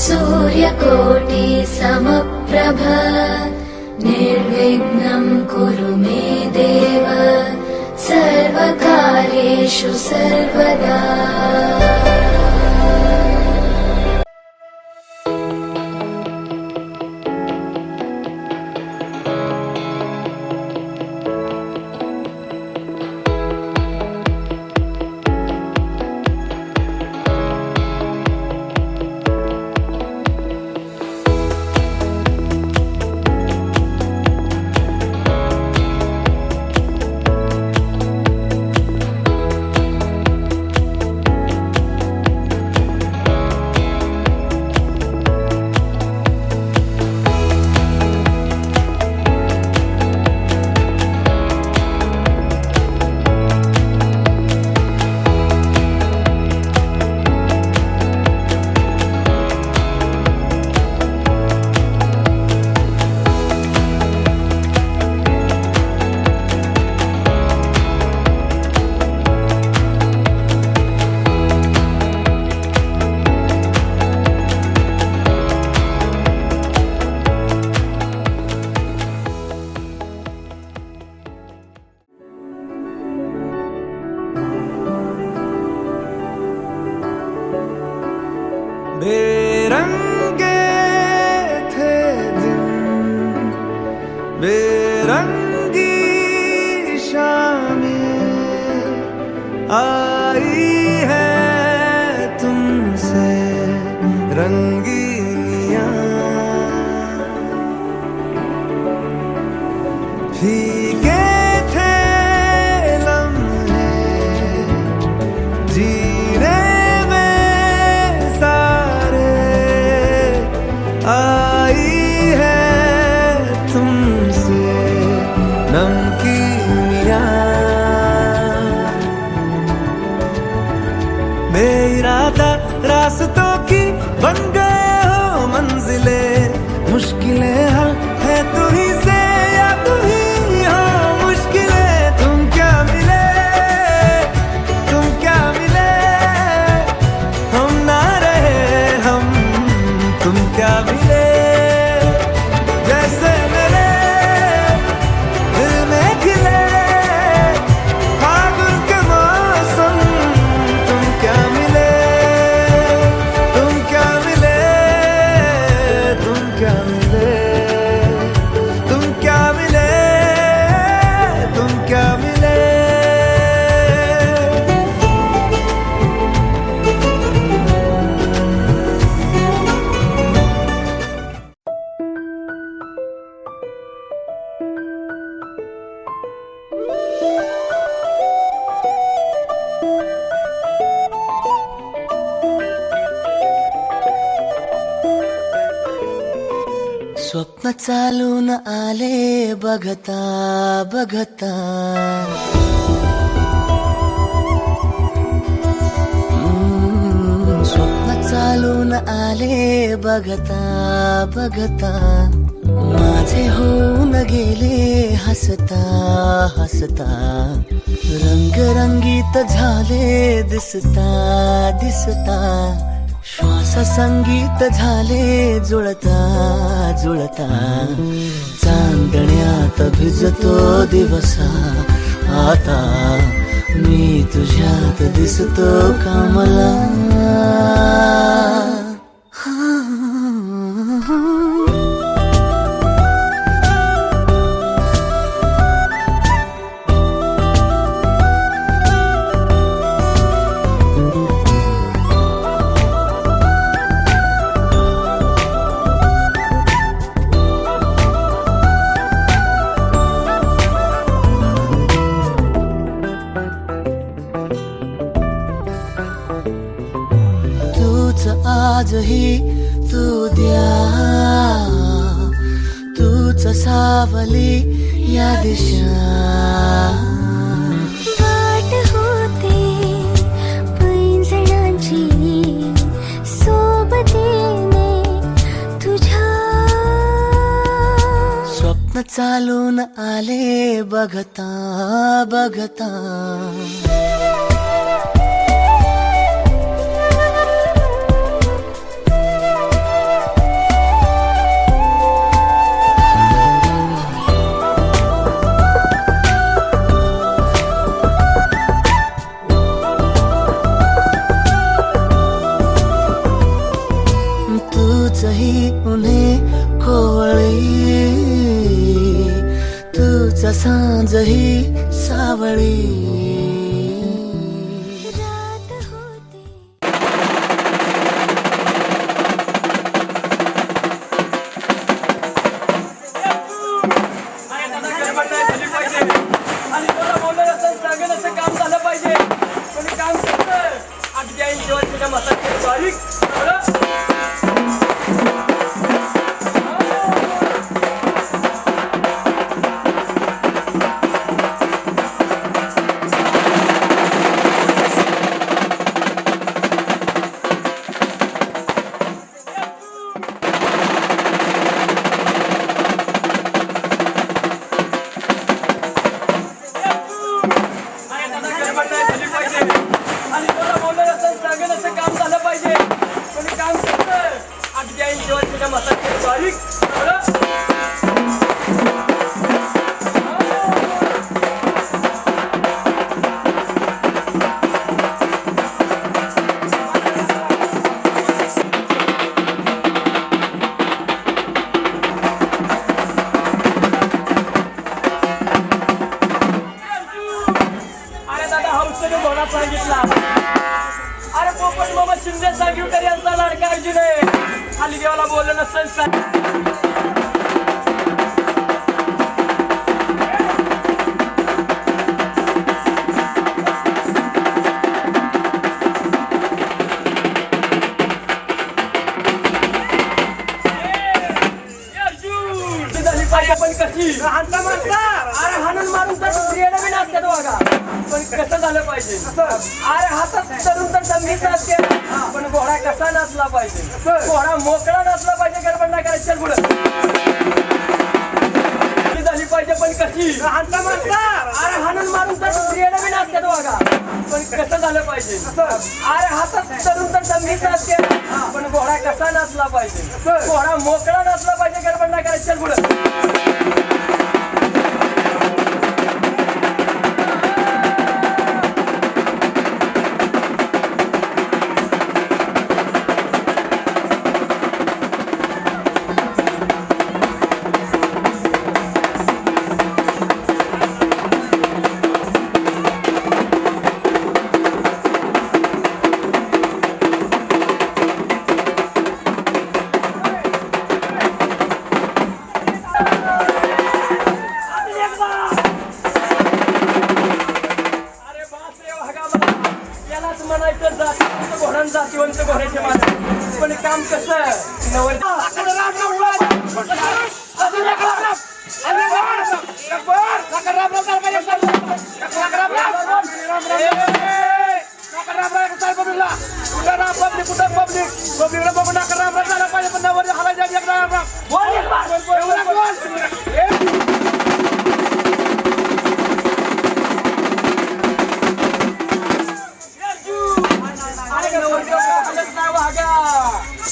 सूर्यकोटि समप्रभ निर्विघ्नं कुरु मे देव सर्वकार्येषु सर्वदा। बेरंगे थे दिन बेरंगी शामें आई है तुमसे रंगीनियां फीके थे लम्हे जीने आई है तुमसे नमकीनियां बेइरादा रास्तों की बन गए हो मंजिलें मुश्किलें है तू ही से या तू ही हो मुश्किलें तुम क्या मिले हम ना रहे हम तुम क्या मिले जैसे मेरे दिल में खिले फागुन के मौसम तुम क्या मिले तुम क्या मिले तुम क्या मिले तुम क्या मिले तुम क्या मिले स्वप्न चालून आले बघता बघता स्वप्न चालून आले बघता बघता माझे होऊन गेले हसता हसता रंगरंगीत झाले दिसता दिसता श्वास संगीत झाले जुळता जुळता चांदण्यात भिजतो दिवसा आता मी तुझ्यात दिसतो कामला आजही तू द्या तूच सावली या दिशा वाट होते पैंजणांची सोबतीने तुझ्या स्वप्न चालून आले बघता बघता सांज ही सावळी रात होती. आणि तुला बोललं असं सांगेल असं काम झालं पाहिजे. कोणी काम करतं अगदी आई जेव्हा मसाला बारीक आणि तुला बोललं असं सांगेल असं काम झालं पाहिजे. कोणी काम करतं अगदी आई जेव्हा मसाला बारीक अरे दादा हौसने घोडा सांगितला. अरे पोपट मामा शिंदे सांगिवकर यांचा लाडका अर्जुन आहे. खाली देवाला बोललं नसेल पाहिजे पण कशी अरे हाणून मारून तर स्त्रियाला बी नाचतात बघा. पण कसं झालं पाहिजे. अरे हातात धरून तर दंगीच नाचते. पण घोडा कसा नाचला पाहिजे. घोडा मोकळा नाचला पाहिजे. गडबड नाही करायची. चल पुढे झाली पाहिजे पण कशी अरे हाणून मारून तर स्त्रियाला बी नाचतात बघा. पण कसं झालं पाहिजे. अरे हातात धरून तर दंगीच नाचते. पण घोडा कसा नाचला पाहिजे. घोडा मोकळा नाचला पाहिजे. गडबड नाही करायची. चल पुढे म्हणायचं जातीवंत घोड्याचे मालक. पण काम कसं नवर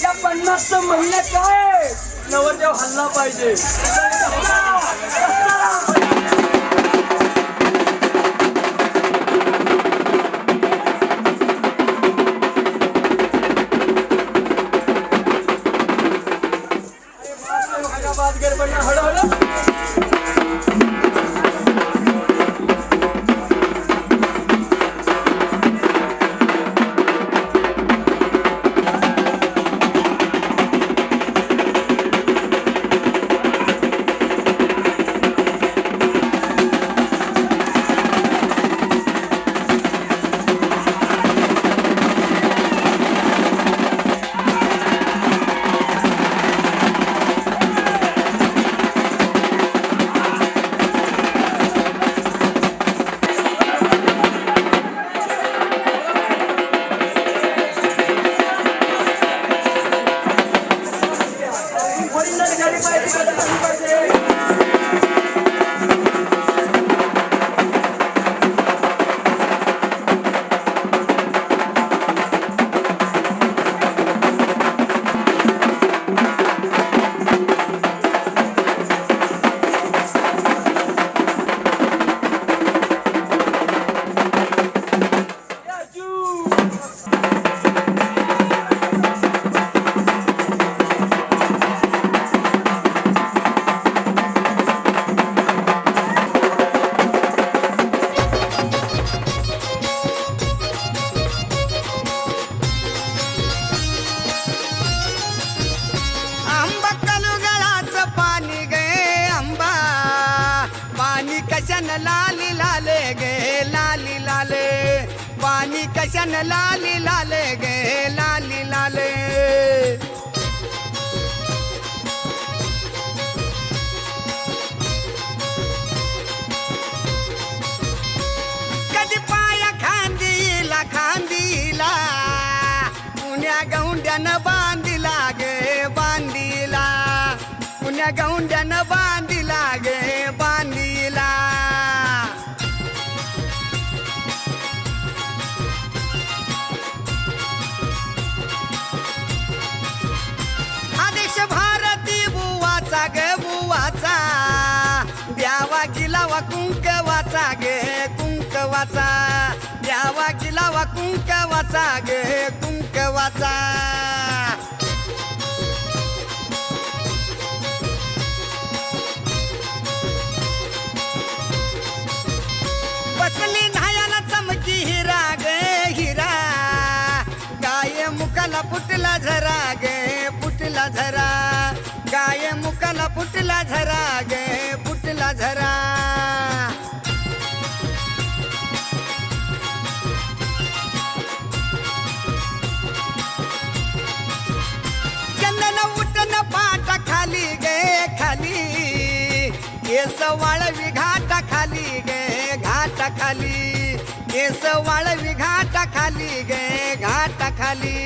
या 50 महिन्यात काय नवरदेव हल्ला पाहिजे. गौंड्यान लाली लाले गे लाली लाले. कधी पाया खांदीला खांदीला पुण्या गौंड्यानं बांधिला गे बांधिला. पुण्या गौंड्यानं बांधिला गे बांधिला. आदेश भारती बुवाचा गे बुवाचा द्यावा गिलावा कुंकवाचा गे कुंकवाचा. द्यावा गिलावा कुंकवाचा गे कुंकवाचा. बसली न्हायाला चमकी हिरा गे हिरा. गाय मुकाला फुटला झरा गे फुटला झरा. गाय मुकाला फुटला झरा गे फुटला झरा. चंदन उठन पाटा खाली गे खाली. केस वाळवी घाटा खाली गे घाटा खाली. केस वाळवी घाटा खाली गे घाटा खाली.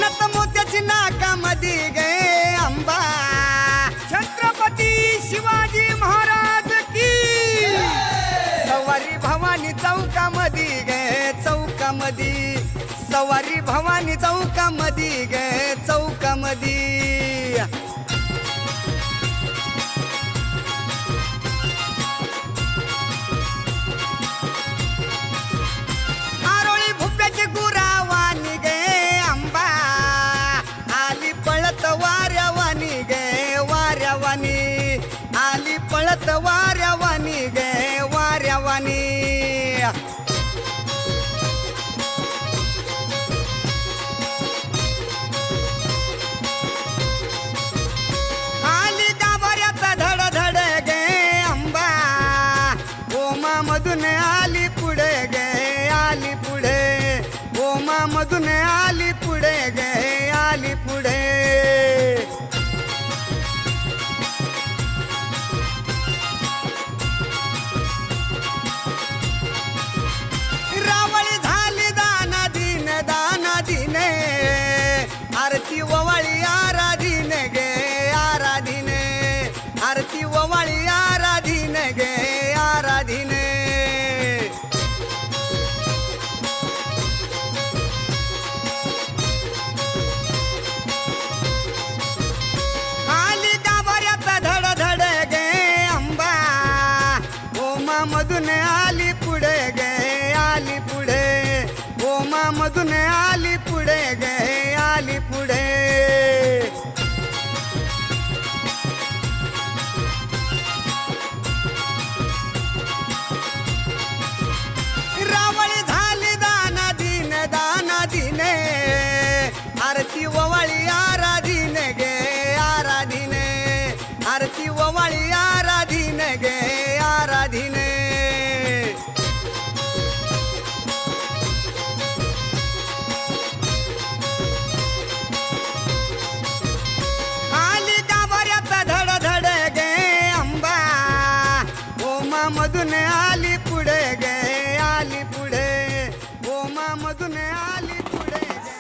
नत मोत्याची नाकामधी गे अंबा. छत्रपती शिवाजी महाराज की. सवारी भवानी चौकामधी गे चौकामधी. सवारी भवानी चौकामधी गे चौकामधी. आरोळी भुप्याची गुरावानी गे अंबा. आली पळत वाऱ्यावानी गे वाऱ्यावानी. आली पळत वाऱ्यावानी गे वाऱ्यावानी. आली गाभाऱ्याचा धड धड गे अंबा. ओमा मधून आली पुढे गे आली पुढे. ओमा मधून आली पुढे गे आली पुढे. रावळी झाली दाना दिन दाना दिने. आरती ववाळी आराधीन गे आराधीने. आरती ववाळी आराधीन गे आराधीने. आली गाभाऱ्याचा धड धड गे अंबा. ओमा मधून आली पुढे गे आली पुढे. ओमा मधून आली पुढे गे आली पुढे. रावळी झाली दाना दिन दाना दिने. आरती ववाळी आराधीन गे आराधीने. आरती ववाळी आराधीन गे आराधीने. आली गाभाऱ्याचा धड धड गे अंबा. ओमा मधून आली पुढे गे आली पुढे. ओमा मधून आली पुढे गे.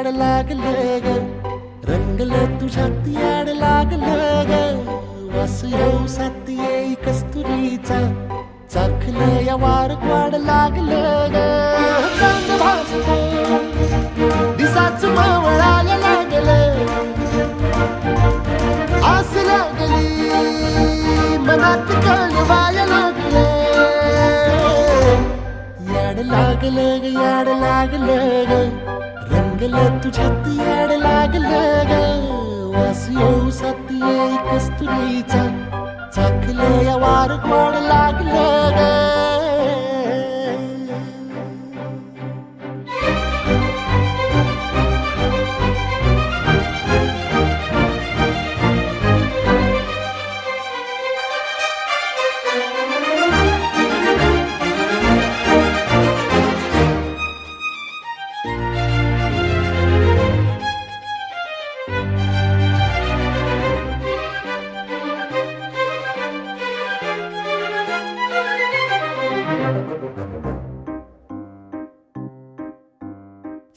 याड लागलं ग, रंगलं तुझ्यात याड लागलं ग. वास येऊ साथ येई कस्तुरीचा, चाखलं या वार वाड लागलं ग. चांद भासलं दिसाच मावळायला लागलं, आस लागली मनात कळवायला लागलं. याड लागलं ग, याड लागलं ग, रंगलं तुझ्यात याड लागलं ग. वास येऊ साथ येई कस्तुरीचा, चाखलं या वार वाड लागलं ग.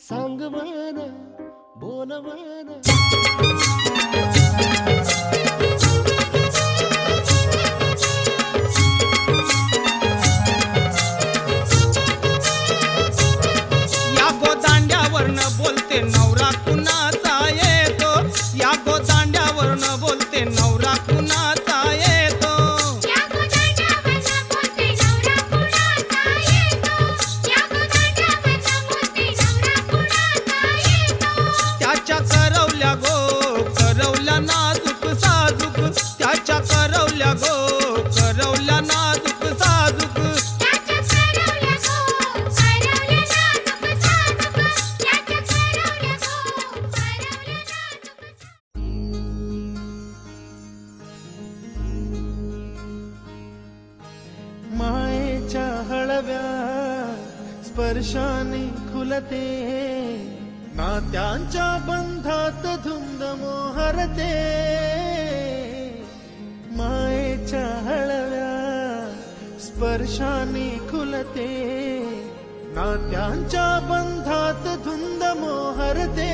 सांगवन बोलवन या गोदांड्यावरनं बोलते नवरा कुणाचा येतो, या गोदांड्यावरनं बोलते नवरा कुणाचा येतो. या गोदांड्यावरनं बोलते नवरा कुणाचा येतो, या गोदांड्यावरनं बोलते नवरा कुणाचा येतो. त्याच्या करवल्या गो करवल्या नाजूक साजूक, त्याच्या करवल्या गो करवल्या नाजूक साजूक. त्याच्या करवल्या गो करवल्या नाजूक साजूक, त्याच्या करवल्या गो करवल्या नाजूक. मायेच्या हळव्या स्पर्शाने खुलते, नात्यांच्या बंधात धुंद मोहरते. मायेच्या हळव्या स्पर्शाने खुलते, नात्यांच्या बंधात धुंद मोहरते.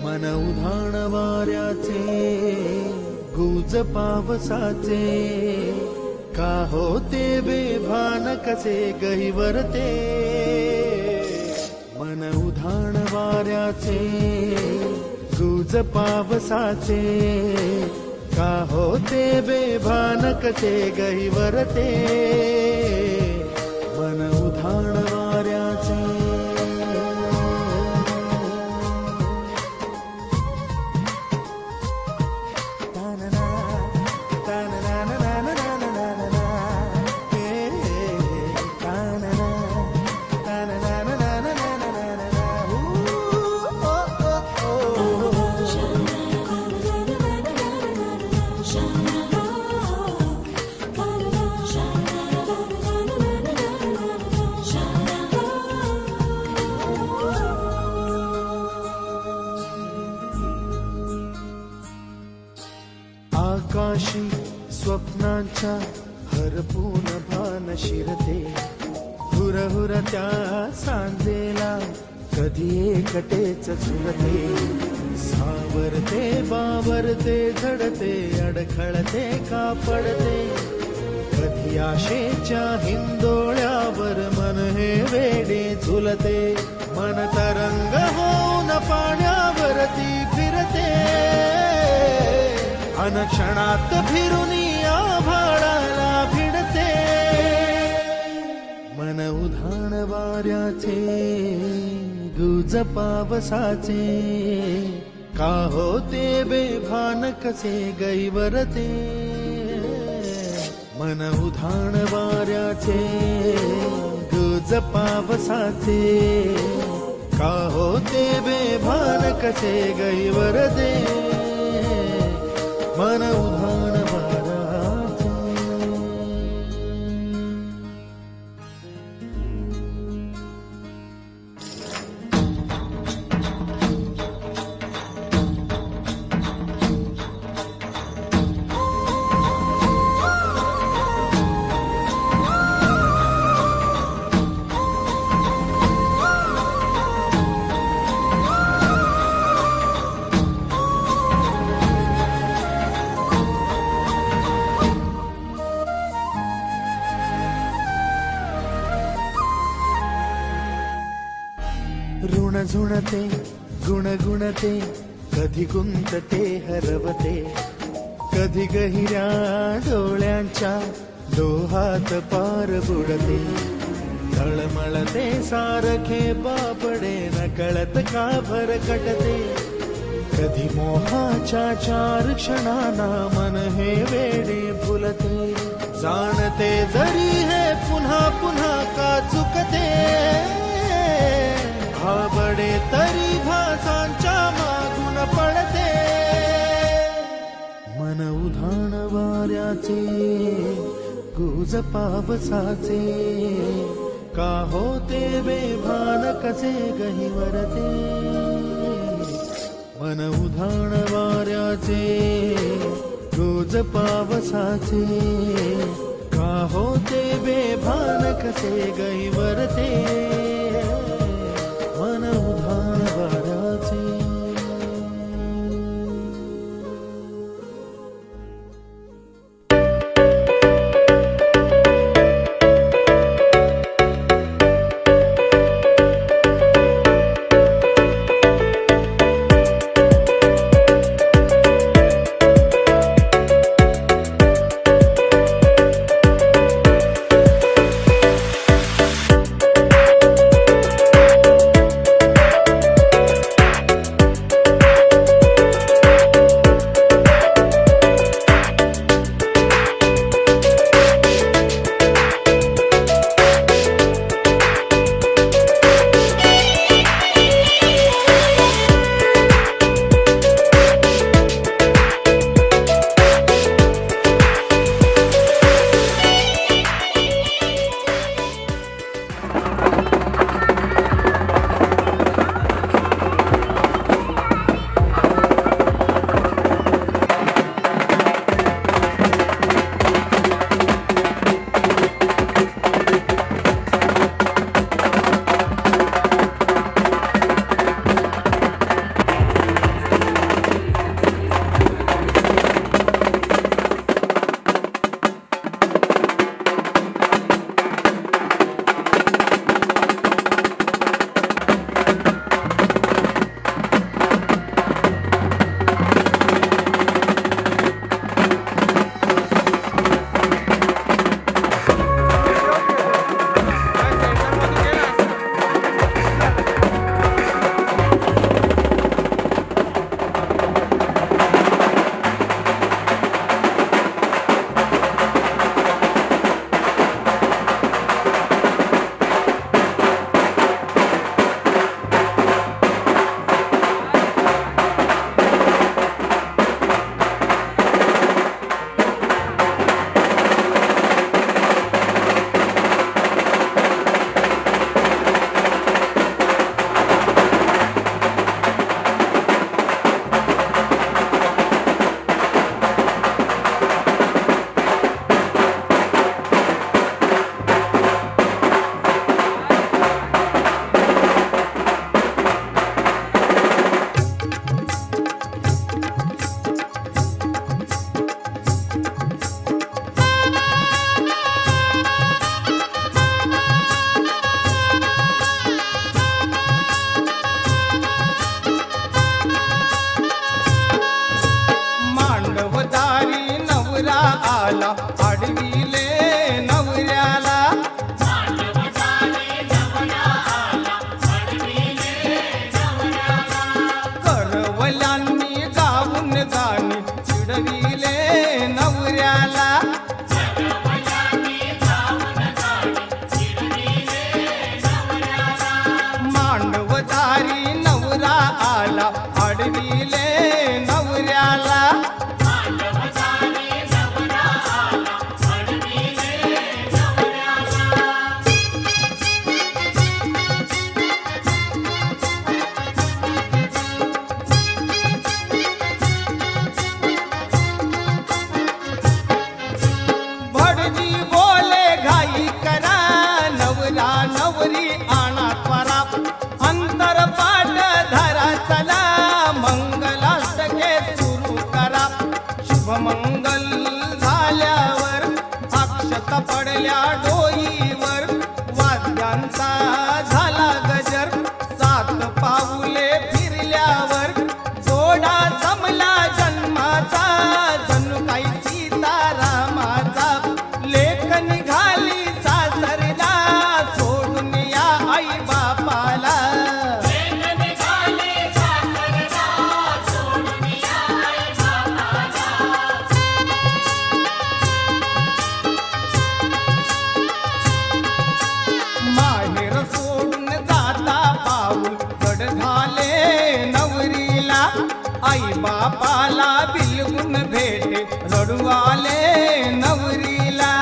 मन उधाण वाऱ्याचे गुज पावसाचे, का होते बेभान कसे गहिवरते. मन उधाण वाऱ्याचे गुज पावसाचे, का होते बेभान कसे गहिवरते. मन उधाण वाऱ्याचे आकाशी स्वप्नांच्या हरपून भान शिरते, हुरहुर त्या सांजेला कधी एकटेच झुलते. सावरते बावरते झडते, अडखळते का पडते. कधी आशेच्या हिंदोळ्यावर मन हे वेडे झुलते. मन तरंग होऊन पाण्यावरती फिरते, अनक्षणात फिरून आभाळाला भिडते. मन उधाण वाऱ्याचे गुज पावसाचे, का होते बेभान कसे गैवरते. मन उधाण वाऱ्याचे गुज पावसाचे, का होते बेभान कसे गैवरते. मन उधाण वाऱ्याचे. झुणझुणते गुणगुणते कधी गुंतते हरवते कधी गहिऱ्या डोळ्यांच्या डोहात पार बुडते तळमळते सारखे बापडे नकळत का भरकटते कधी मोहाच्या 4 क्षणांना मन हे वेडे फुलते जाणते जरी हे पुन्हा पुन्हा का चुकते आवडे तरी भासांच्या मागून पडते मन उधाण वाऱ्याचे गुज पावसाचे का होते बेभान कसे गहिवरते मन उधाण वाऱ्याचे गुज पावसाचे का होते बेभान कसे गहिवरते मन उधाण वाऱ्याचे आला आडविले नवऱ्याला करवल्यांनी गाऊन गाणी चिडविले नवऱ्याला मांडवदारी नवरा आला आडविले नवऱ्याला भटजी बोले घाई करा नवरा नवरी आणा त्वरा अंतर पाठ धरा चला मंगलाष्टके सुरू करा शुभमंगल झाल्यावर अक्षत पडल्या डोईवर वाद्यांचा झाला गजर सात पाव बापाला बिलगुन भेटे रडू आले नवरीला.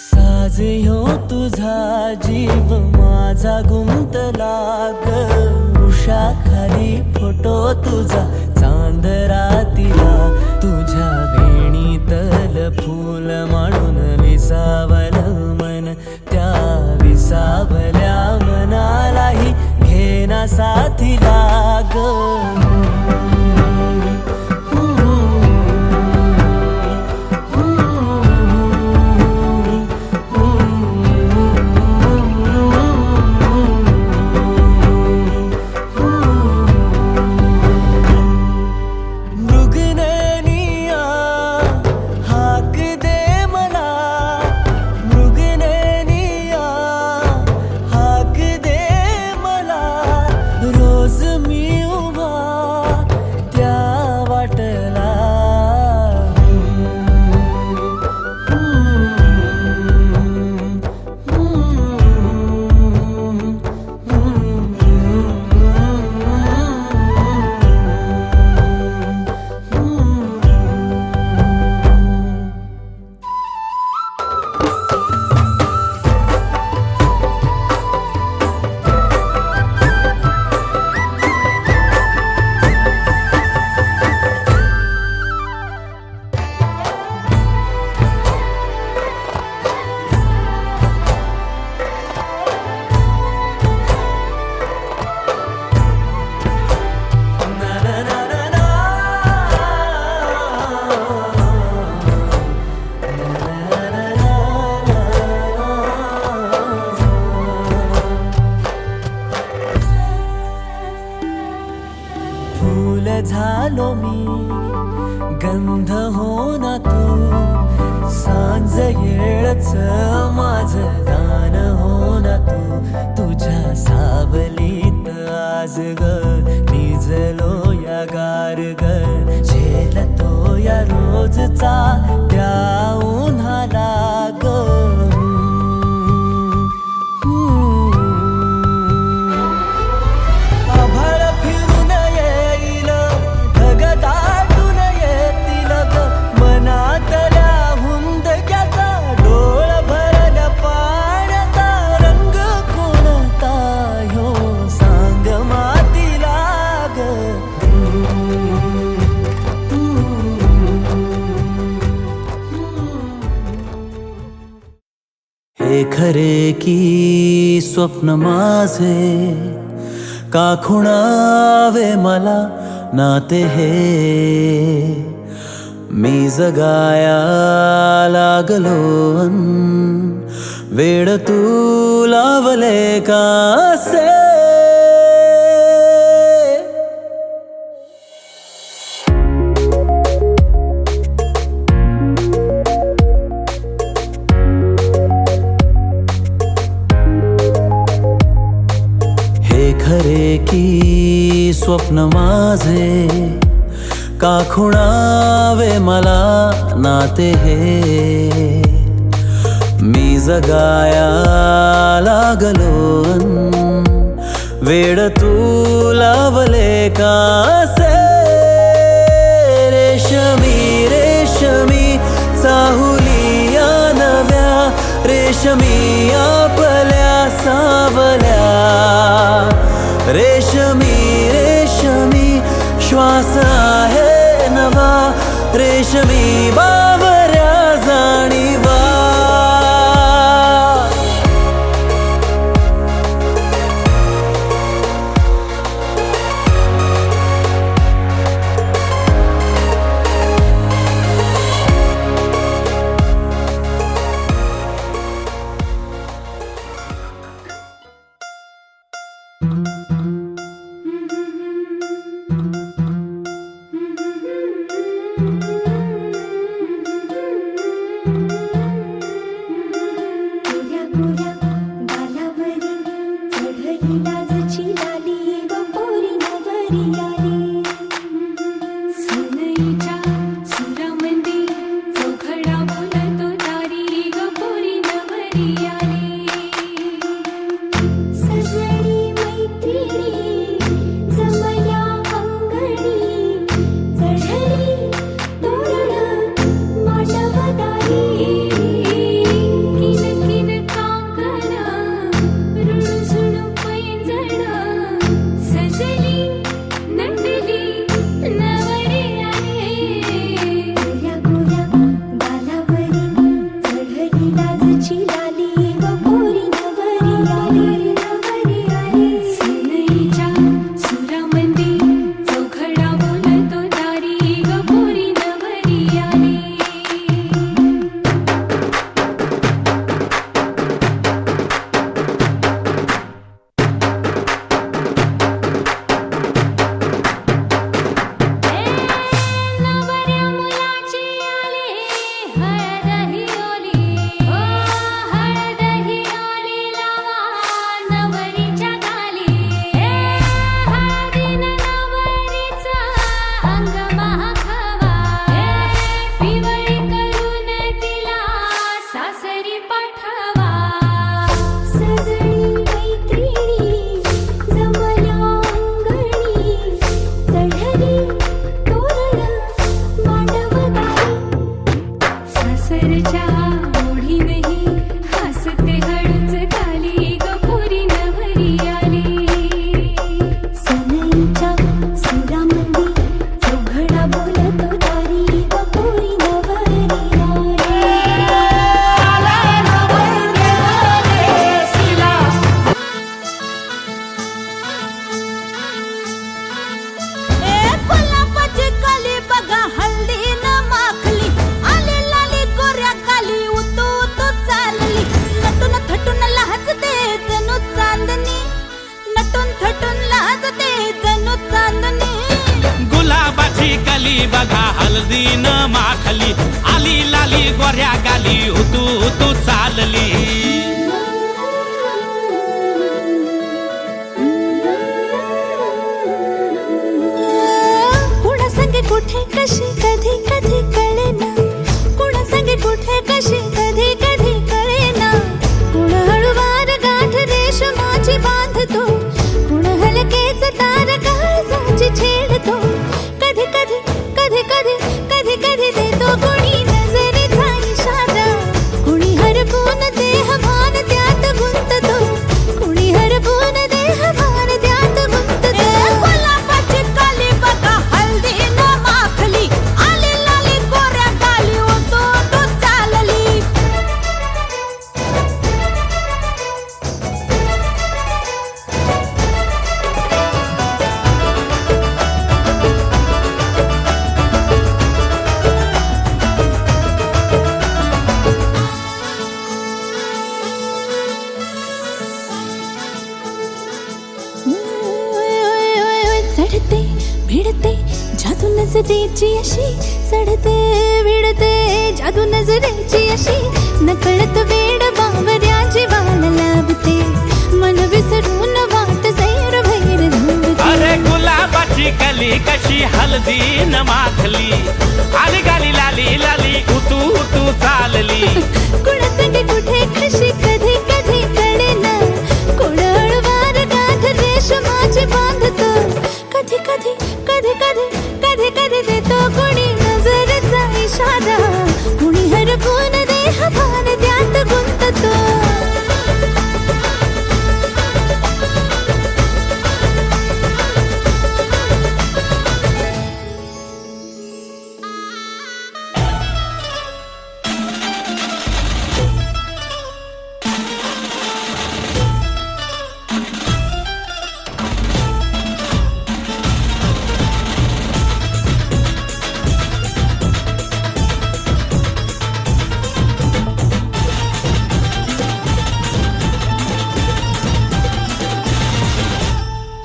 साज ह्यो तुझा जीव माझा गुंतला ग. उषाखाली फोटो तुझा चांद रातीला, तुझ्या वेणीतल फूल मांडून विसावल मन, त्या विसावल्या मनालाही घेना साथीला ग. झालो मी गंध हो ना तू, सांज येळच माझं गान हो ना तू. तुझ्या सावलीत आज ग निजलो या गार ग, झेलतो या रोजचा त्या उन्हाला ग. हे खरे की स्वप्न माझे का खुणावे मला नाते हे, मी जगाया लागलो अन वेड तू लावले का से. खरे की स्वप्न माझे का खुणावे मला नाते हे मी जगाया लागलो वेड तू लावले कासे रेशमी रेशमी चाहुलिया नव्या रेशमी आपल्या सावल्या रेशमी रेशमी श्वास आहे नवा रेशमी बावऱ्या जाणीवा गोऱ्या गोऱ्या गालावरी चढली लाजची लाली ग पोरी नवरी आली सनईच्या सुरामंदी चौघडा बोलतो तारी ग पोरी नवरी आली सजनी मैत्रिणी जमल्या अंगणी चढली तोरण मांडवदारी किन किन काकण रुणझुण पैंजण सजली नटली नवरी आली गोऱ्या गोऱ्या गालावरी चढली लाजची लाली ग पोरी नवरी आली नवरी आली सनईच्या सुरामंदी चौघडा बोलतो तारी ग पोरी नवरी आली नवऱ्या मुलाची आली हळद ही ओली ओ हळद ही ओली लावा नवरीच्या गाली हळदीनं नवरीचं अंग महाखावा पिवळी करून तिला सासरी पाठवा सजनी मैत्रिणी जमल्या अंगणी चढली तोरण मांडवदारी सासरच्या ओढीनही हसते हळूच गाली ग पोरी नवरी आली सनईच्या सुरामंदी चौघडा बोलतो दारी ग पोरी नवरी गुलाबाची कली बघा हल्दी न माखली आली लाली गोऱ्या काली उतू उतू चालली नटून थटून लाजते जणू चांदणी नटून थटून लाजते जणू चांदणी गुलाबाची कली बघा हल्दी न माखली आली लाली गोऱ्या गाली हुतू हुतू चालली कुणा संगे कुठे कशी कधी कधी कळेना कुणा संगे कुठे कशी कधी कधी कळेना कुण हळूवार गाठ रेशमाची बांधतो कुण हलकेच तार काळजाची छेडतो कधी कधी कधी कधी कधी कधी देतो कुणी नजरेचा इशारा कुणी हरपून देह भान त्यात गुंततो कुणी हरपून देह भान त्यात गुंततो गुलाबाची काली बघा हल्दी न माखली आली लाली गोऱ्या गाली उतू उतू चालली चढते भिडते जादू नजरेची अशी चढते भिडते जादू नजरेची अशी नकळत वेड बावऱ्या जीवाला लाभते मन विसरून वाट सैर भैर धुवते अरे गुलाबाची कली कशी हळदी न माखली आली गाली लाली लाली उतू उतू चालली कुणासंगे कुठे कशी कधी कधी कळेना कोण हळूवार गाठ रेशमाची बांधतो कधी कधी कधी कधी कधी कधी देतो कोणी नजरेचा इशारा कुणी हरपून देह भान त्यात गुंततो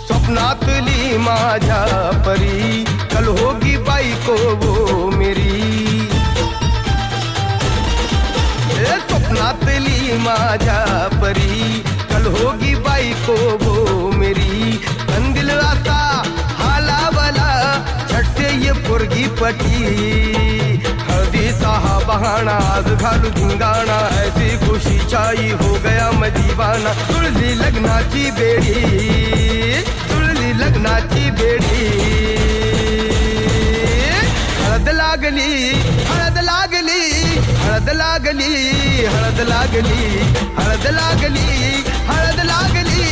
स्वप्नातली माझ्या परी कल होगी बायको वो मेरी स्वप्नातली माझ्या परी कल होगी बायको वो मेरी कंदिल रास्ता हालावला छटते ये पोरगी पटी हळदीचा हा बहाणा आज घालू धिंगाणा ऐसी खुशी चाई हो गया मदीवाना तुळली लग्नाची बेडी लग्नाची बेडी हळद लागली हळद लागली हळद लागली हळद लागली हळद लागली हळद लागली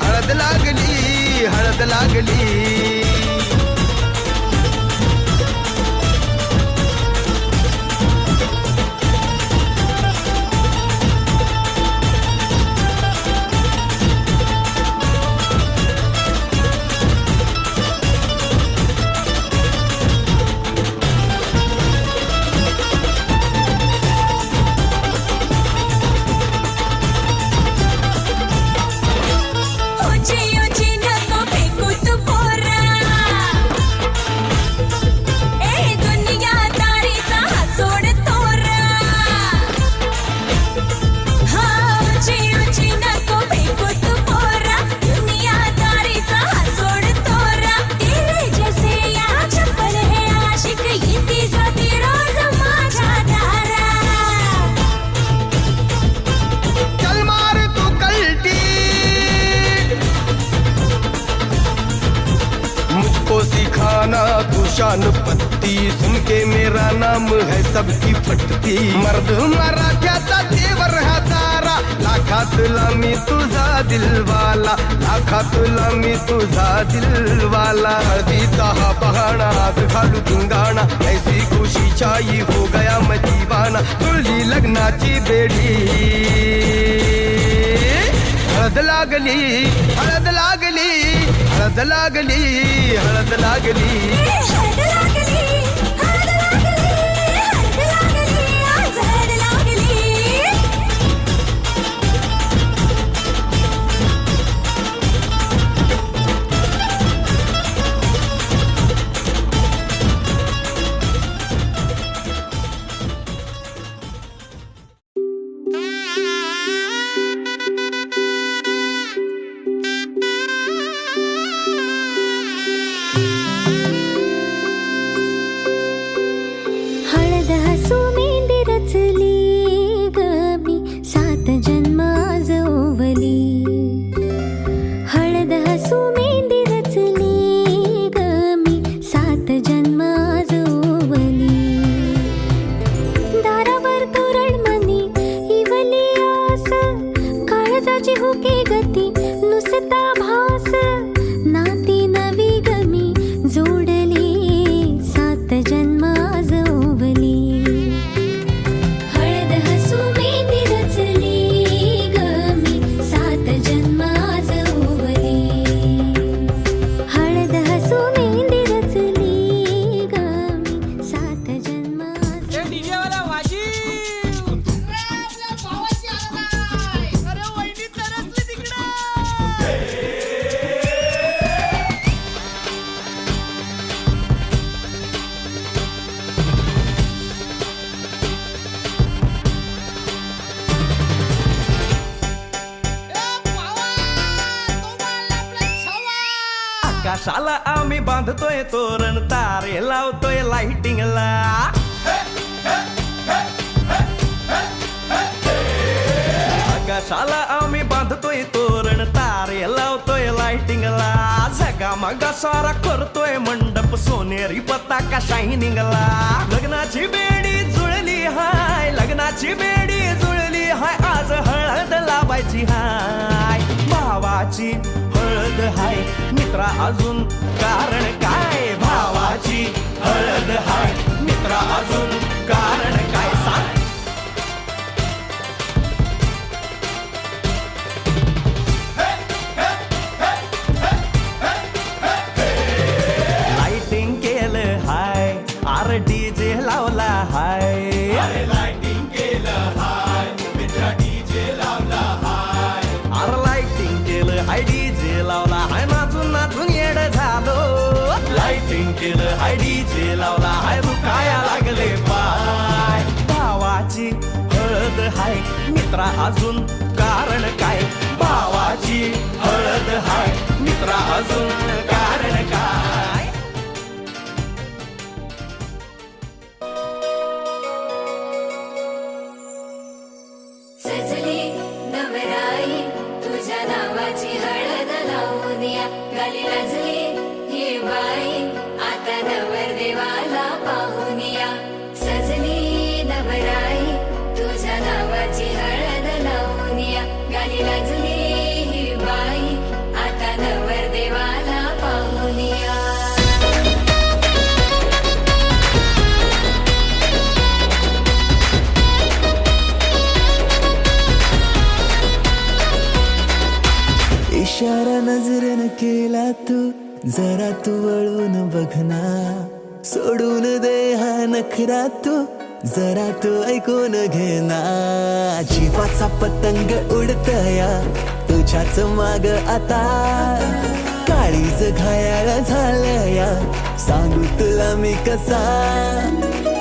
हळद लागली हळद लागली शान पत्ती सुन के मेरा नाम है सबकी फटती मर्द मराठ्याचा देवर हा तारा लाखातला मी तुझा दिलवाला लाखातला मी तुझा दिलवाला हळदीचा हा बहाणा आज घालू धिंगाणा ऐसी खुशी चाई हो गया मैं दीवाना तुळली लग्नाची बेडी हळद लागली हळद लागली हळद लागली हळद लागली आकाशाला आम्ही बांधतोय तोरण तारे लावतोय लाइटिंगला आकाशाला आम्ही बांधतोय तोरण तारे लावतोय लाइटिंगला झगामगा सारा करतोय मंडप सोनेरी पताका शायनिंगला लग्नाची बेडी जुळली हाय लग्नाची बेडी जुळली हाय आज हळद लावायची हाय भावाची हळद हाय मित्रा अजून कारण काय भावाची हळद हाय मित्रा अजून कारण काय सांग लाइटिंग केलं हाय आर डीजे लावला हाय लाइटिंग केलं हाय मित्रा डीजे लावला हाय आर लाइटिंग केलं हाय डीजे लावला हाय नाचून नाचून येड झालो लाइटिंग केलं हाय डीजे लावला हाय दुखाया लागले पाय भावाची हळद हाय मित्रा अजून कारण काय भावाची हळद हाय मित्रा अजून कारण काय सजली नवराई तुझ्या नावाची हळद लावून या गाली लाजली ही बाई आता नवरदेवाला पाहून या सजली नवराई तुझ्या नावाची हळद लावून या गाली लाजली ही बाई आता नवरदेवाला पाहून या इशारा नजरेनं केला तू जरा तू वळून बघना सोडून दे हा नखरा तू जरा तू ऐकून घेना जीवाचा पतंग उडतया तुझ्याच माग आता काळीज घायाळ झालया सांगू तुला मी कसा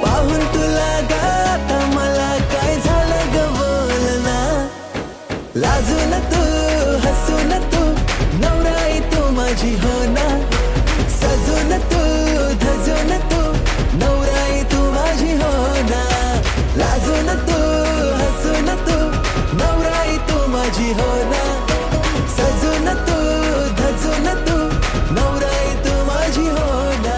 पाहून तुला गाता मला काय झालं ग बोलना लाजून तू हसून तू नवराई तू माझी हो ना सजून तू धजून तू नवराई तू माझी हो ना लाजून तू हसून तू नवराई तू माझी हो ना सजून तू धजून तू नवराई तू माझी हो ना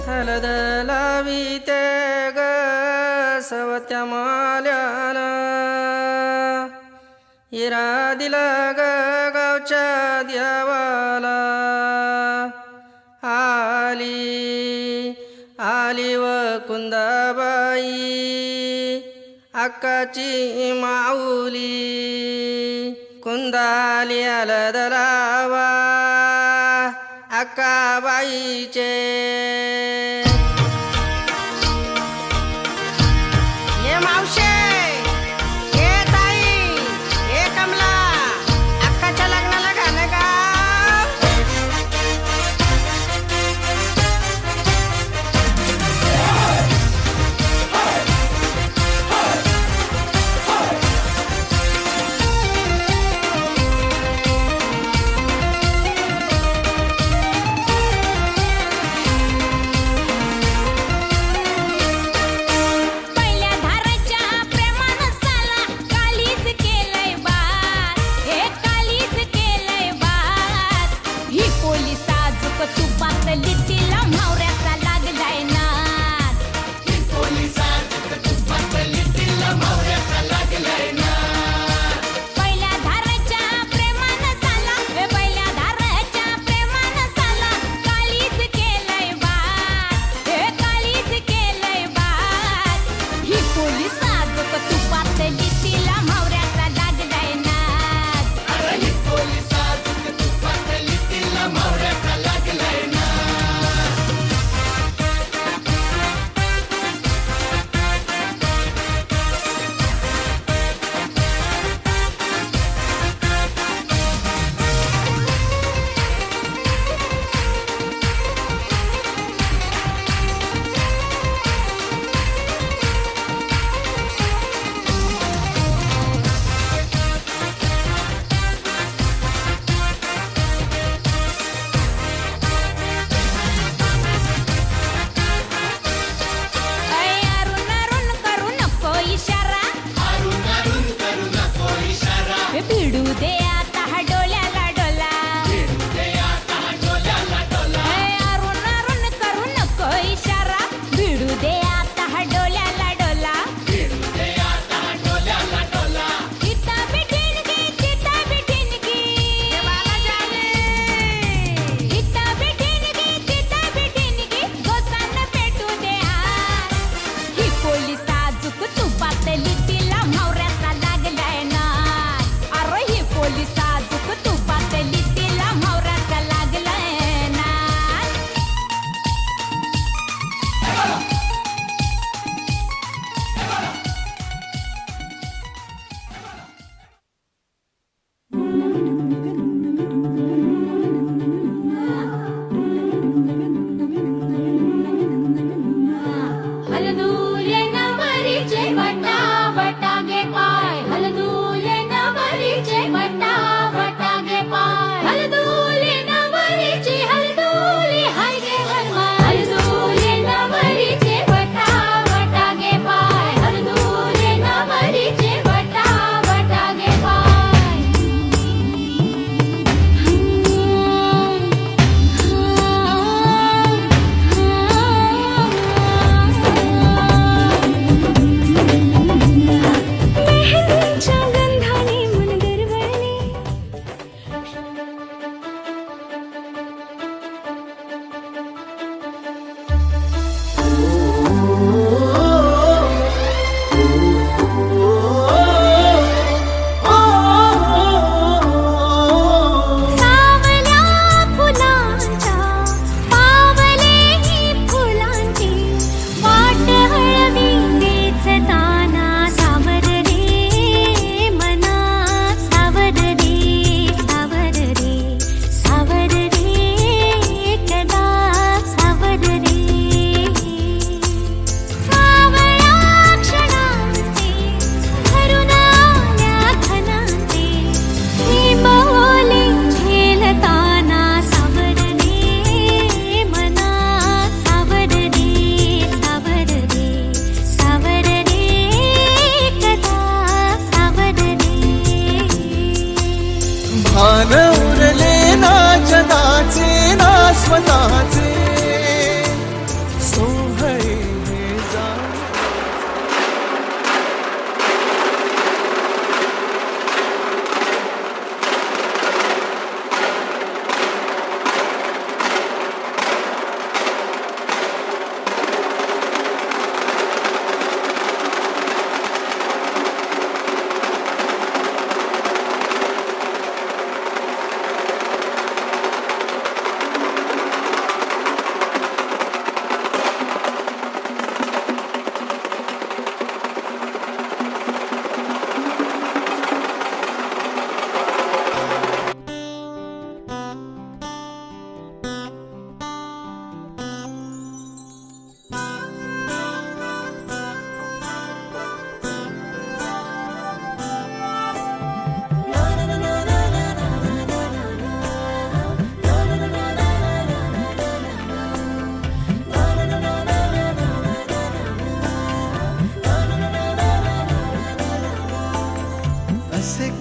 हळद लाविते ग सवत्या माल्यानं हिरा दिला ग गावच्या देवाला आली व कुंदाबाई अक्काची माऊली कुंदाली हळद लावा अक्काबाईचे ये मावशे ये ताई ये कमला अक्काच्या लग्नाला घाल का पहिल्या धाराच्या प्रेमानं साला कालीच केलंय बात हे कालीच केलंय बात ही पोलीस आजूक तुपात लिटीला म्हावऱ्याचा लागलाय नाद ही पोलीस आजूक तुपात लिटीला म्हावऱ्याचा लागलाय नाद पहिल्या धाराच्या प्रेमानं साला हे पहिल्या धाराच्या प्रेमानं साला कालीच केलंय बात हे कालीच केलंय बात ही पोलीस आजूक तुपात लिटीला म्हावऱ्याचा लागलाय नाद ही पोलीस आजूक तुपात लिटीला म्हावऱ्याचा लागलाय नाद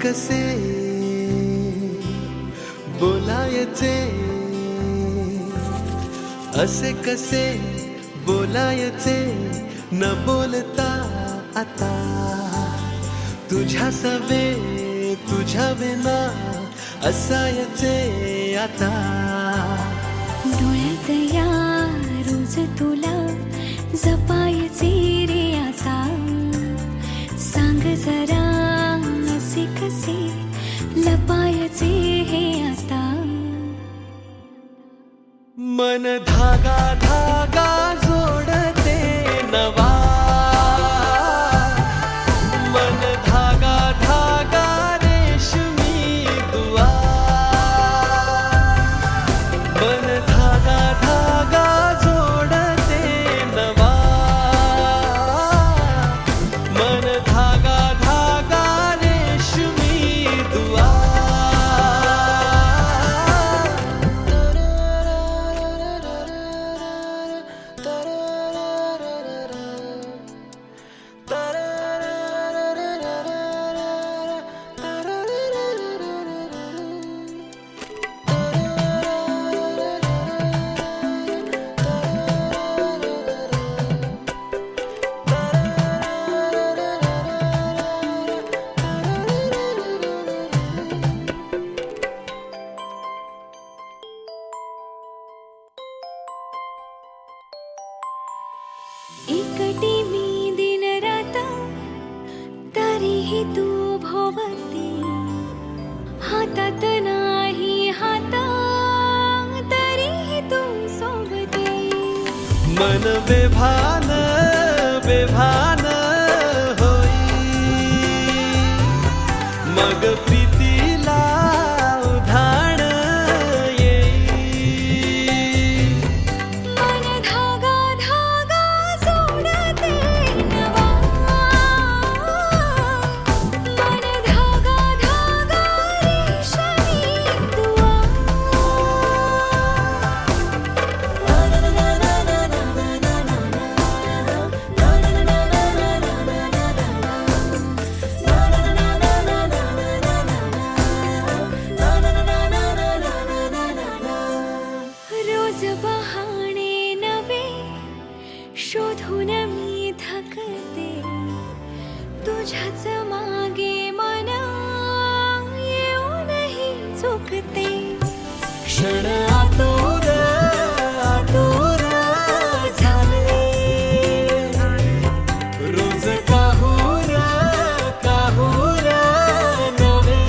कसे बोलायचे, असे कसे बोलायचे न बोलता आता, तुझ्या सवे तुझ्या विना असायचे आता. डोळ्यात या रोज तुला जपायचे रे आता, सांग जरा असे कसे लपायचे हे आता. मन धागा धागा जोडते नवा, मन धागा धागा रेशमी दुआ, मन धागा धागा जोडते नवा, मन धागा धागा रेशमी दुआ. एकटी मी दिन रात तरीही तू भोवती, हातात नाही हात तरीही तू सोबती. मन बेभान बेभान होई, मग प्रीतीला उधाण येई. मन धागा धागा जोडते नवा, मन धागा धागा रेशमी दुआ. रोज बहाणे नवे शोधून मी थकते, तुझ्याच मागे मन येऊनही चुकते. क्षण आतुर आतुर झाले, रोज काहूर काहूर नवे.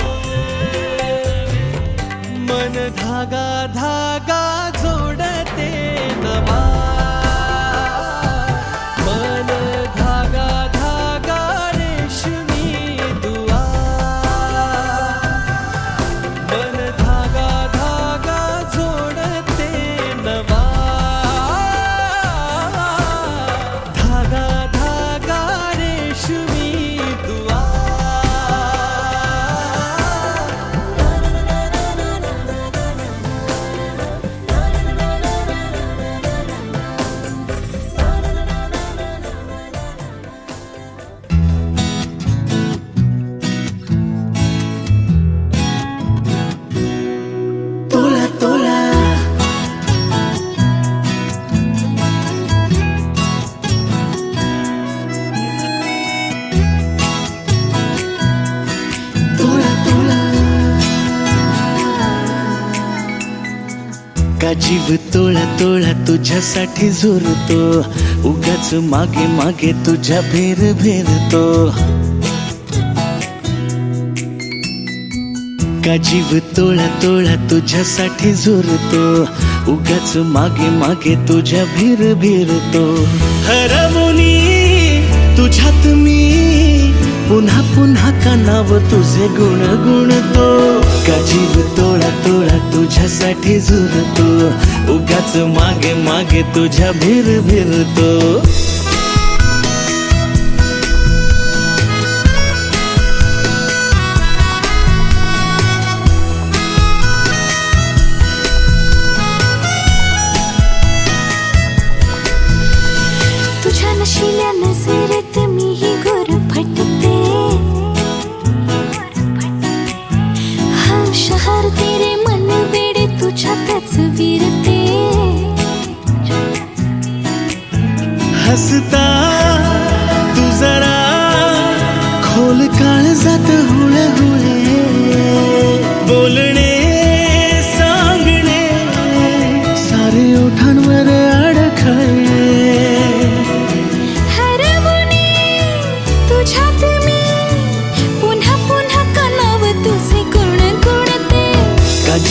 मन धागा धागा जोडते नवा, मन धागा धागा रेशमी दुआ, मन धागा धागा जोडते नवा, धागा धागा रेशमी दुआ. तोला तोला तोला तोला, का जीव तोळा तोळा तुझ्यासाठी झुरतो, उगाच मागे मागे तुझ्या भेर भेरतो. का जीव तोळा तोळा तुझ्यासाठी झुरतो, उगाच मागे मागे तुझ्या भीर भीरतो. हरवुनी तुझ्यात मी पुन्हा पुन्हा कानाव तुझे गुण गुणतो. का जीव तोळा तोळा तुझ्यासाठी झुरतो, उगाच मागे मागे तुझ्या भीर भीरतो. तुझ्या नशिल्या नजरेत मीही गुरफटते,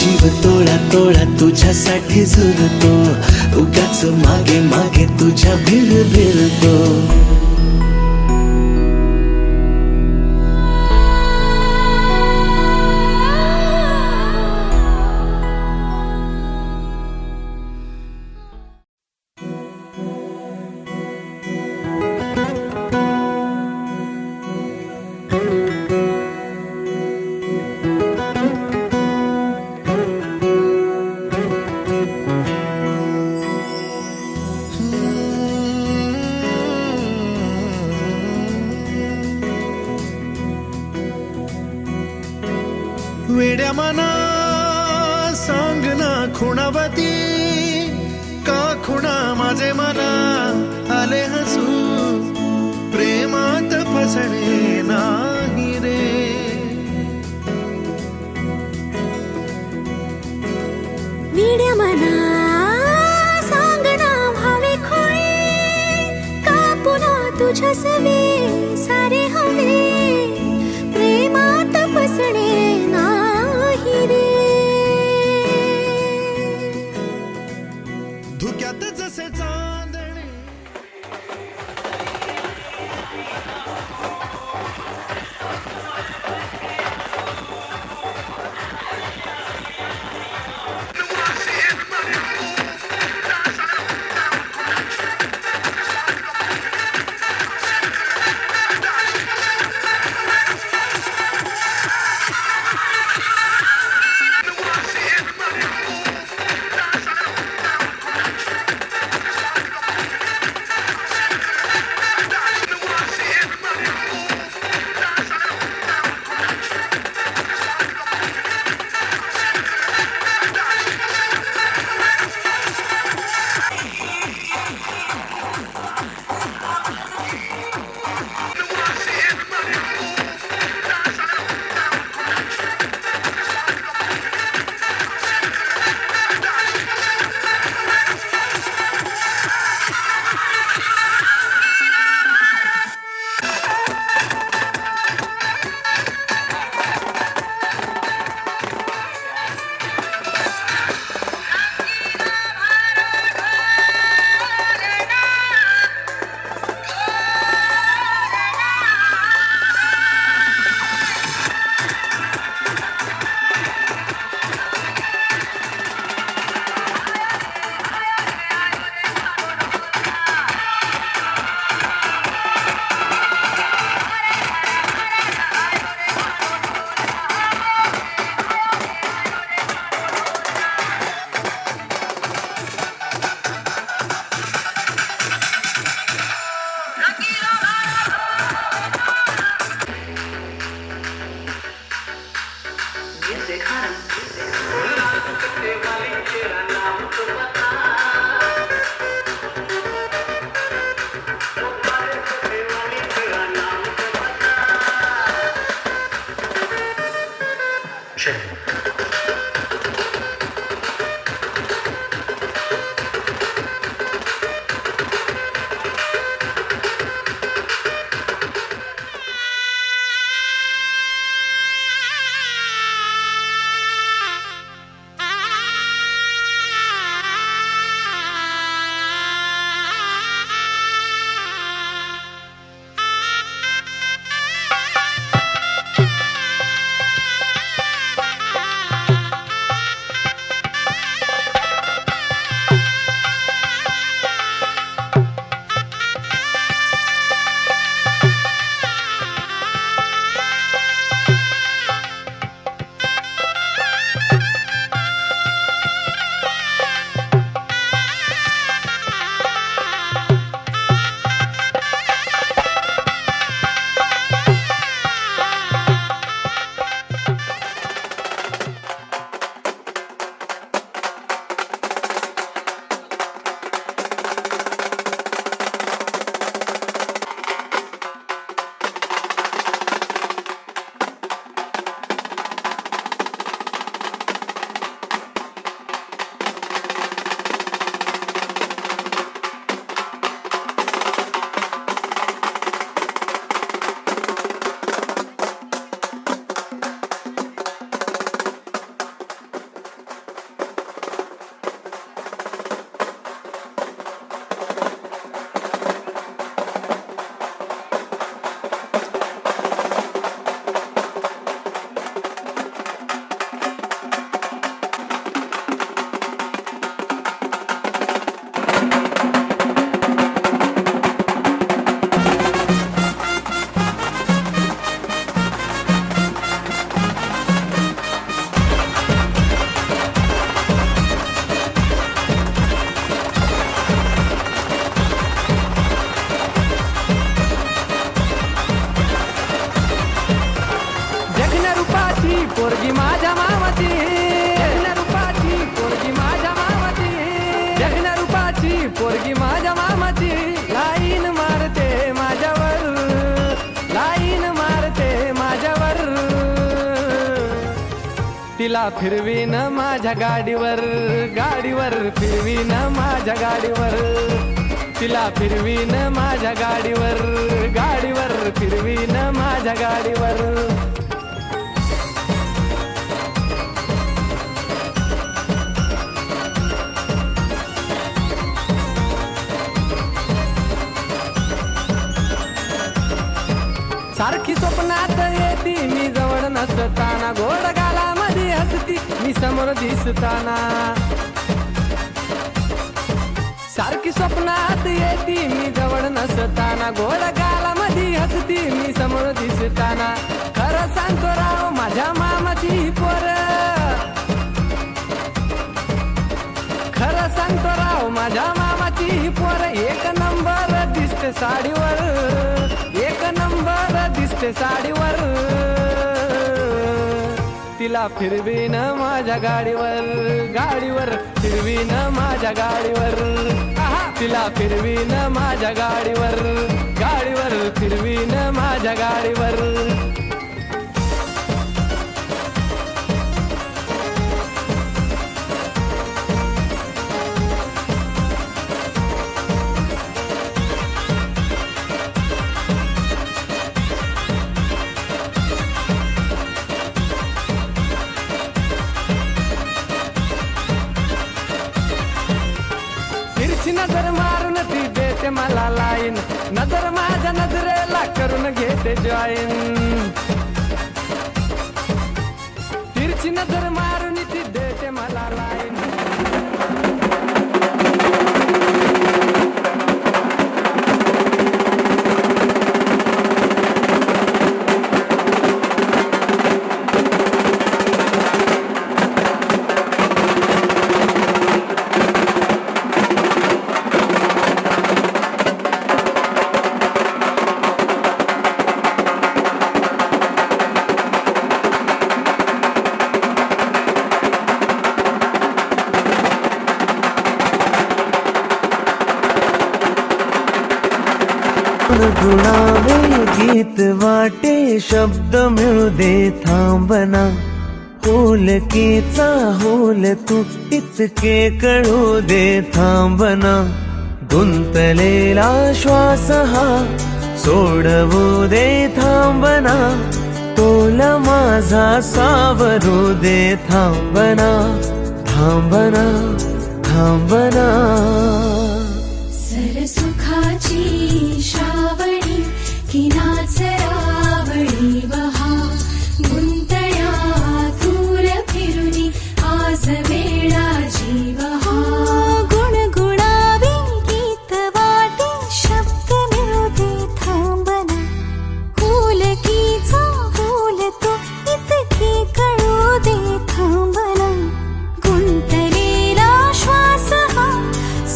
जीव तोळा तोळा तुझ्यासाठी झुरतो उगाच मागे मागे तुझ्या भिर भिरतो वेड्या मना सांग ना खुणावती का खुणा माझे मना आले हसू प्रेमात फसणे नाही रे वेड्या मना सांग ना भावे खोळे का पुन्हा तुझ्या सवे सारे हवे प्रेमात फसणे नाही रे धुक्यात जसे चांदणे पोरगी माझ्या मामाची जगण्या रूपाची पोरगी माझ्या मामाची जगण्या रूपाची पोरगी माझ्या मामाची लाईन मारते माझ्यावर लाईन मारते माझ्यावर तिला फिरवीन माझ्या गाडीवर गाडीवर फिरवीन माझ्या गाडीवर तिला फिरवीन माझ्या गाडीवर गाडीवर फिरवीन माझ्या गाडीवर सारखी स्वप्नात येती मी जवळ नसताना गोड गालामध्ये हसती मी समोर दिसताना सारखी स्वप्नात येती मी जवळ नसताना गोड गालामध्ये हसती मी समोर दिसताना खरं सांगतो राव माझ्या मामाची पोर खरं सांगतो राव माझ्या मामाची पोर एक नंबर दिसते साडीवर एक नंबर दिसते साडीवर तिला फिरवीन माझ्या गाडीवर गाडीवर फिरवीन माझ्या गाडीवर तिला फिरवीन माझ्या गाडीवर गाडीवर फिरवीन माझ्या गाडीवर नजर मारून ती देते मला लाईन नजर माझ्या नजरेला करून घेते जॉईन तिरची नजर मारून ती देते मला लाईन गुणावे गीत वाटे शब्द मिळू दे थांबना होलकीचा होल तू इतके कळू दे थांबना गुंतलेला श्वास हा सोडवू दे थांबना तोल माझा सावरू दे थांबना थांबना थांबना सरसुखाची श्रावणी की नाचरावळी बहा गुंतया दूर फिरुनी आज वेळाची बहा गुणगुणावी गीत वाटे शब्द मिळू दे थांबना होलकीचा होल तो इतके कळू दे थांबना गुंतलेला श्वास हा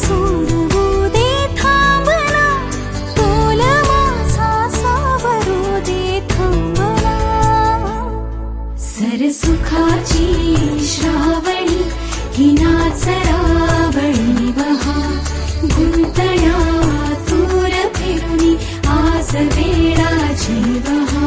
सोडवू दे थांबना तोल माझा सावरू दे थांबना सरसुखाची श्रावणी ही नाचरावळी बहा गुंतया दूर फिरुनी आज वेळाची बहा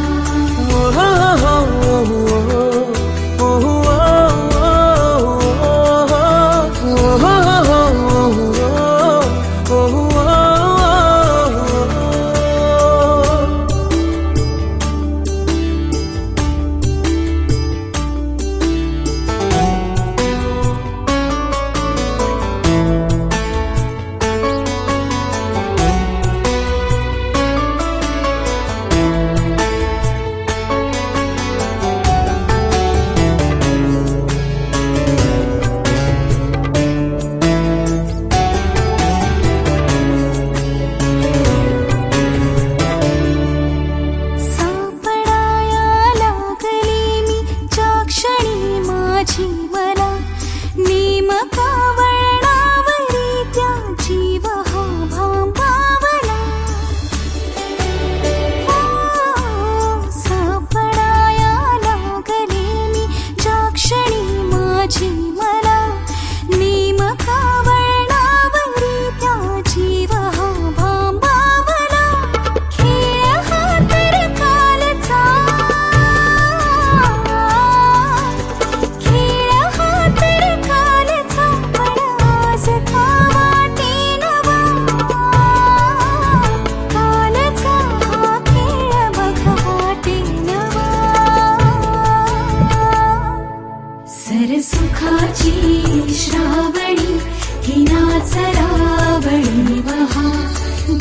सरावळी वहा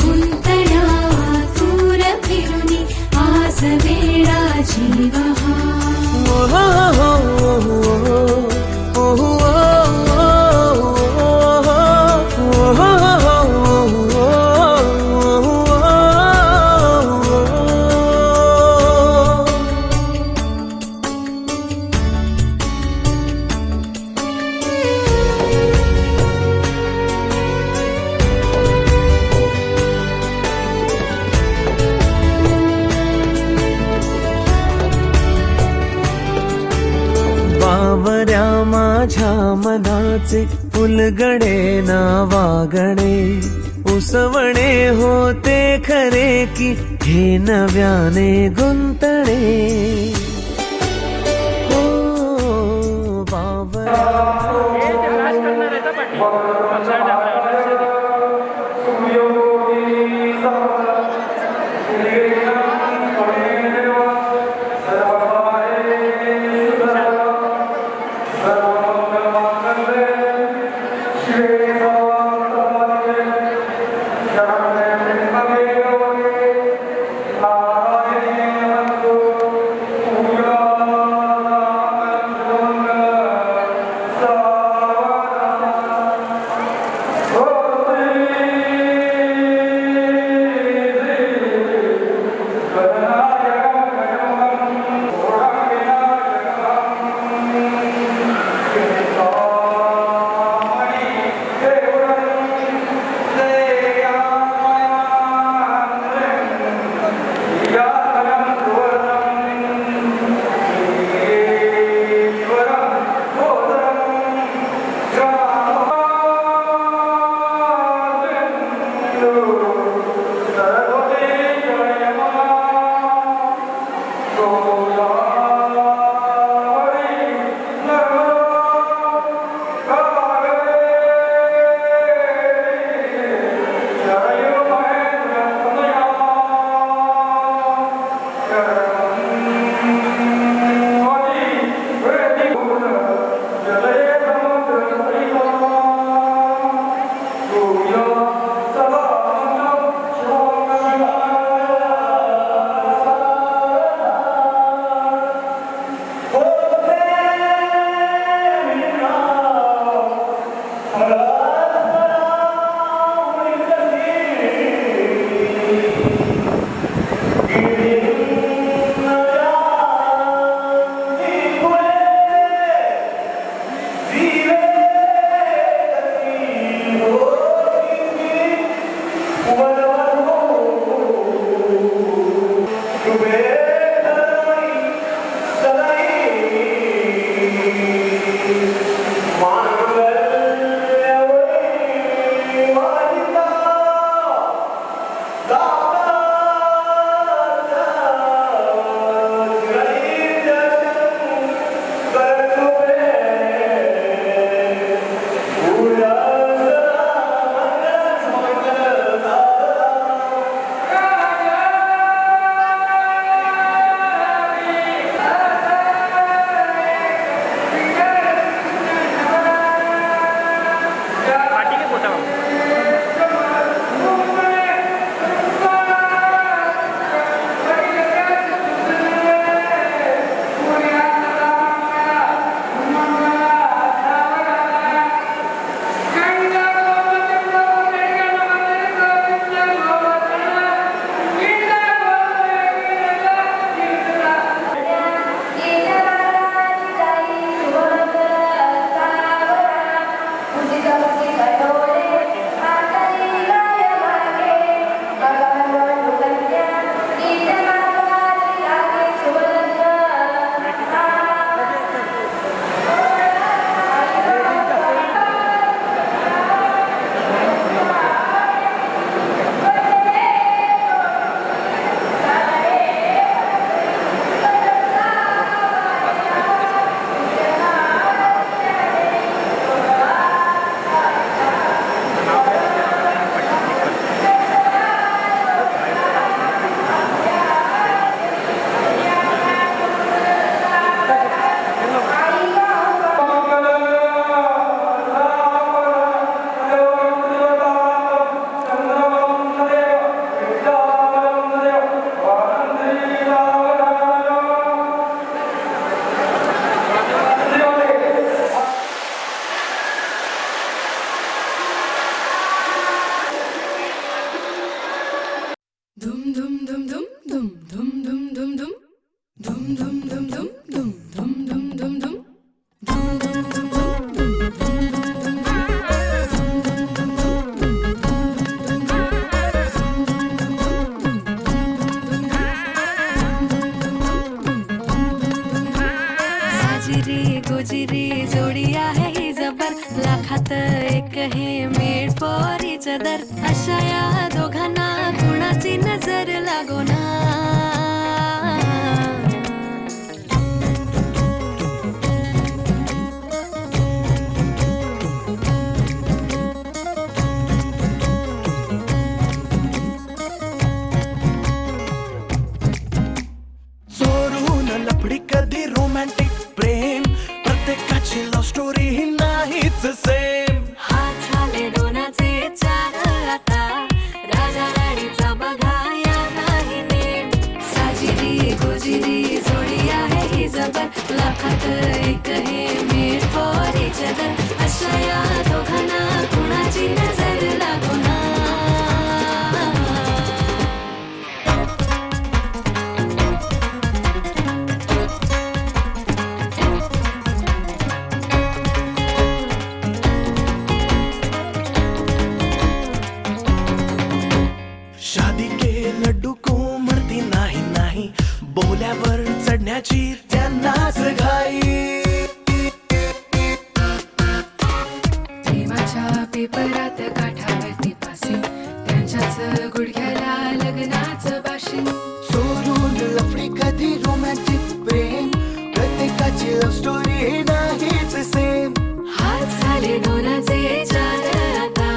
गुंतल्या दूर फिरुनी आज वेळाची वहा बावऱ्या माझ्या मनाचे फुलगडे नावागडे उसवणे होते खरे की हे नव्याने गुंतणे हो बावऱ्या dum dum dum dum dum dum dum dum dum dum dum dum dum dum साजिरी गोजिरी जोडी आहे ही जबर लाखात एक हे मेड फॉर इच अदर अशा या दोघांना कुणाची नजर लागो ना चोरून लफडी कधी रोमॅन्टिक प्रेम प्रत्येकाची लव्ह स्टोरी ही नाहीच सेम हात झाले दोनाचे चार आता राजा राणीचा बघा या नाही नेम साजिरी गोजिरी जोडी आहे ही जबर लाखात एक हे मेड फॉर इच अदर अशा या दोघांना कुणाची नजर लागो ना शादी के लड्डू को मरती नाही नाही बोल्यावर चढण्याची त्यांनाच घाई प्रेमाच्या पेपरात काठावरती पासे त्यांच्याच गुडघ्याला लग्नाचं भाषण चोरून लफडी कधी रोमॅन्टिक प्रेम प्रत्येकाची लव्ह स्टोरी नाहीच सेम हात झाले दोनाचे चार आता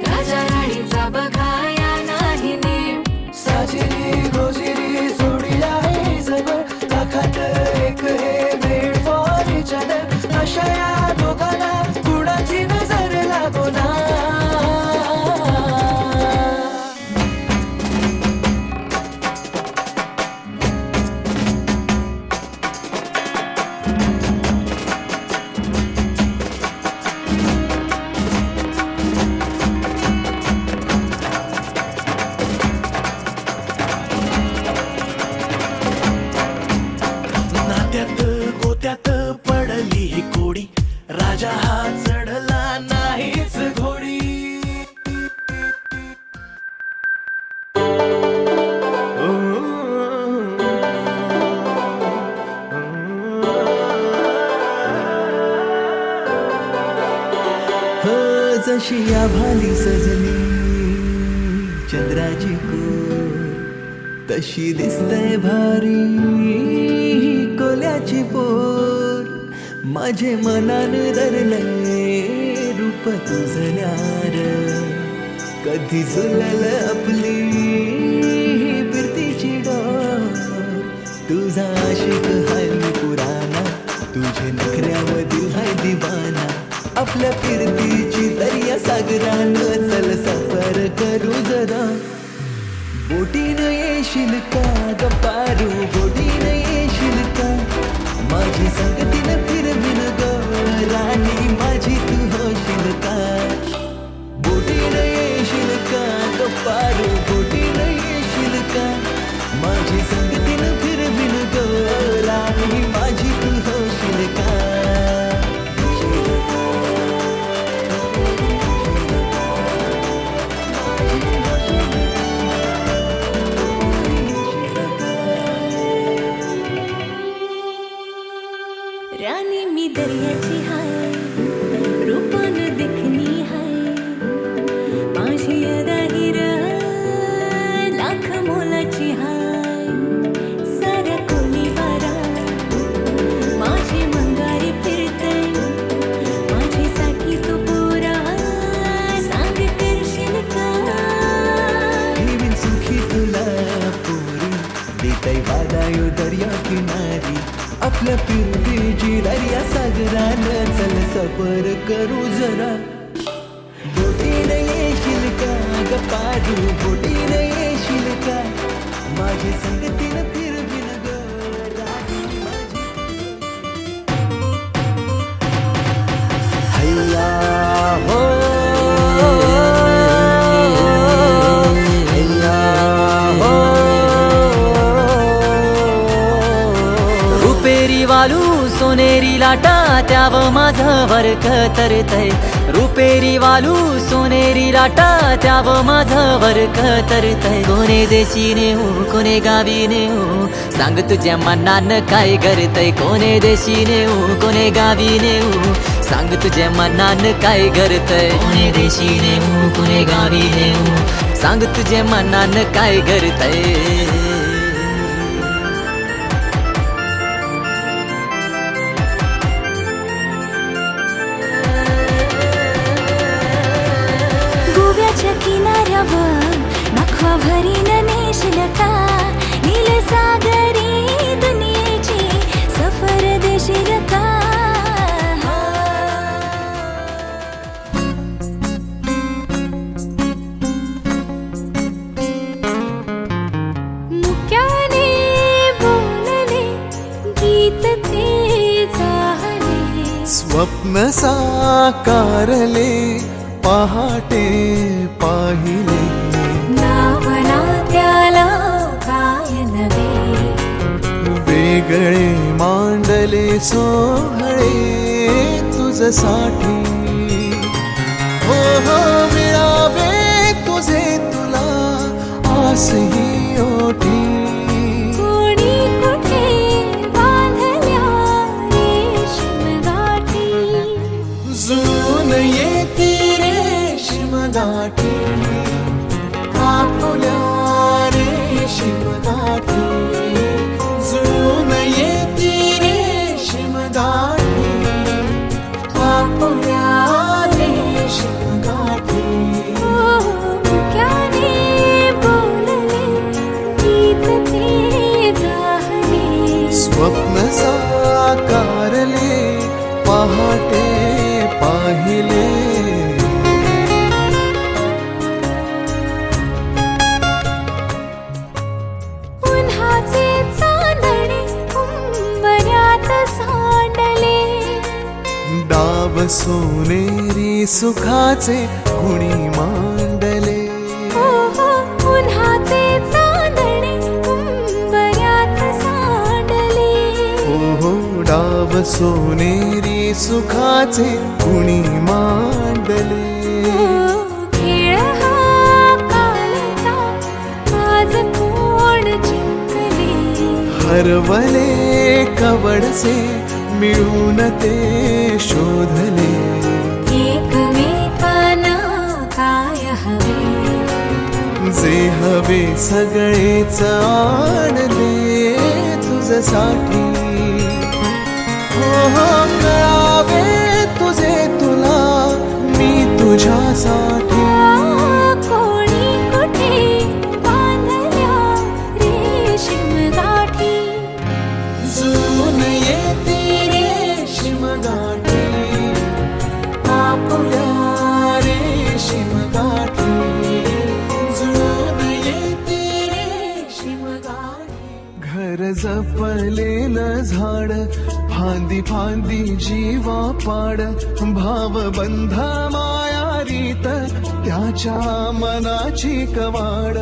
राजा राणीचा बघा या नाही नेम साजिरी गोजिरी जोडी आहे जबर लाखात एक हे मेड फॉर इच अदर अशा या दोघांना कुणाची नजर लागो ना नात्यात गोत्यात पडली ही कोडी राजा हा चढला नाहीच घोडी जशी आभाली सजली चंद्राची कोर तशी दिसतय भारी कोल्याची पोर माझे मनान धरलंय रूप तुझल्यार कधी झुलल आपली फिरतीची डोर तुझा आशिक हाय मी पुराणा तुझे नखऱ्यामधील हाय दिवाना आपल्या फिरतीची दर्या सागरानं चल सफर करू जरा बोटीनं येशील का गप्पारू बोटीनं येशील का माझी संगतीनं फिरविन ग राणी माझी तू होशील का बोटीनं येशील का गप्पारू बोटीनं येशील का माझी संगतीनं फिरविन ग राणी माझी तू होशील का राणी मी दर्याची हाय रूपान देखणी हाय माझी अदा हिर लाख मोलाची हाय साऱ्या कोणी वारा माझी मंगारी फिरते माझीसाठी तू पोरा सांग करशील का ठेवीन सुखी तुला पोरी देतय वादायो दर्या किनारी आपल्या फिरतीची दर्या सागरानं चल सफर करू जरा बोटीनं येशील का गप्पारू बोटीनं येशील का माझी संगतीनं फिरविन ग राणी माझी हैया हो हैया हो रुपेरी वालू सोनेरी लाटा त्याव माझं वरक तरतय रुपेरी वालू सोनेरी लाटा त्याव माझं वरक तरतय कोणे देशी नेऊ कोणे गावी नेऊ सांग तुझ्या मनानं काय करतय कोणे देशी नेऊ कोणे गावी नेऊ सांग तुझ्या मनानं काय करतय कोणे देशी नेऊ कोणे गावी नेऊ सांग तुझ्या मनानं काय करतय गोव्याच्या किनाऱ्यावर नखवा भरीन नेशील का नील सागरी दुनियेची सफर देशील का मुक्याने बोलले गीत ते झाले स्वप्न साकारले पहाटे पाहिले नावना त्याला काय नवे वेगळे मांडले सोहळे तुझसाठी हो हो मिळावे तुझे तुला आसही ओठी कोणी कुठे बांधल्या रेशीम गाठी जून येती रेशीम गाठी आपुल्या रेशीम गाठी जून येती रेशीम गाठी आपुल्या रेशीम गाठी मुक्याने बोलले गीत ते झाले स्वप्न साकारले पहाटे पाहिले उन्हाचे चांदणे उंबऱ्यात सांडले डाव सोनेरी सुखाचे कुणी मांडले हो हो उन्हाचे चांदणे उंबऱ्यात सांडले हो डाव सोनेरी सुखाचे कुणी मांडले खेळ हा कालचा आज कोण जिंकले हरवले कवडसे मिळून ते शोधले एकमेकांना काय हवे जे हवे सगळेच आणले तुझसाठी हो हो कळावे तुझे तुला मी तुझ्यासाठी कोणी कुठे बांधल्या रेशीम गाठी जून येती रेशीम गाठी आपुल्या रेशीम गाठी जून येती रेशीम गाठी घर जपलेलं झाड फांदी फांदी जीवा पाड भाव बंध माया रीत त्याच्या मनाची कवाड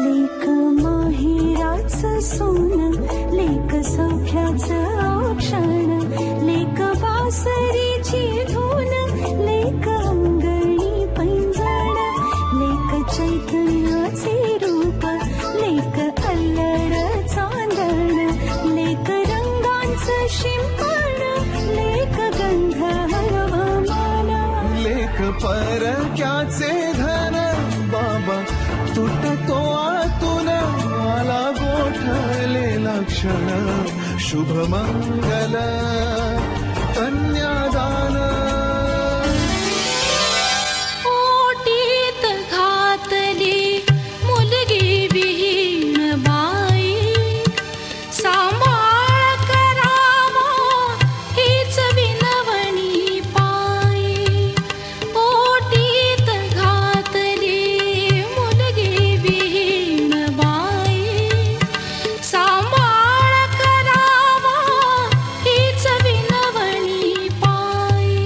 लेक माहेराचं सोन लेक सौख्याचं औक्षण लेक बासरीची धून लेक अंगणी पैंजण लेक चैतन्याचे रूप लेक अल्लड चांदण लेक रंगांचं शिंपण लेक गंध हरवमान लेख परक्याचे धन बाबा तुटतो आतून आला गोठलेला क्षण शुभ मंगल कन्यादान ओटीत घातली मुलगी विहीन बाई सांभाळ करावा हीच विनवणी पायी ओटीत घातली मुलगी विहीन बाई सांभाळ करावा हीच विनवणी पायी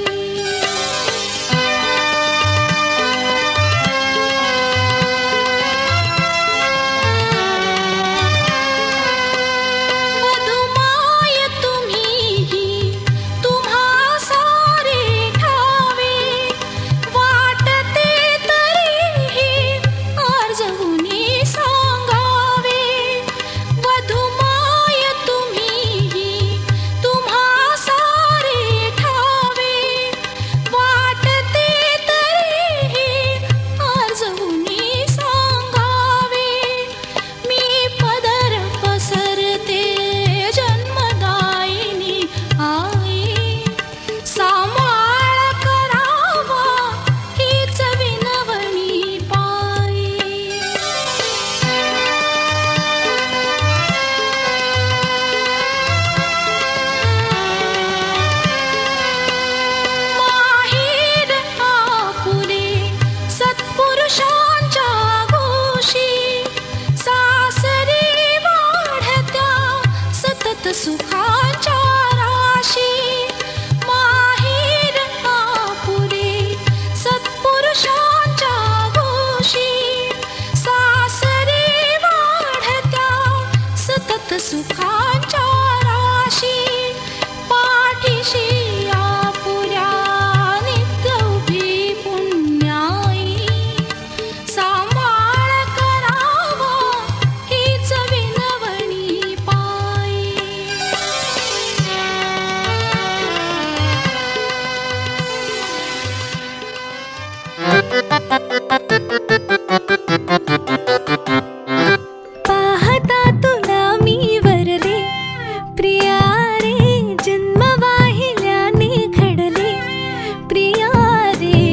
सुखांच्या राशी माहेर आपुरे सत्पुरुषांच्या गोशी सासरे वाढत्या सतत सुखांच्या राशी पाठीशी आपुऱ्या नित्य उभी पुण्याई सांभाळ करावा हीच विनवणी पायी पाहता तुला मी वरले प्रिया रे जन्म वाहिल्याने घडले प्रिया रे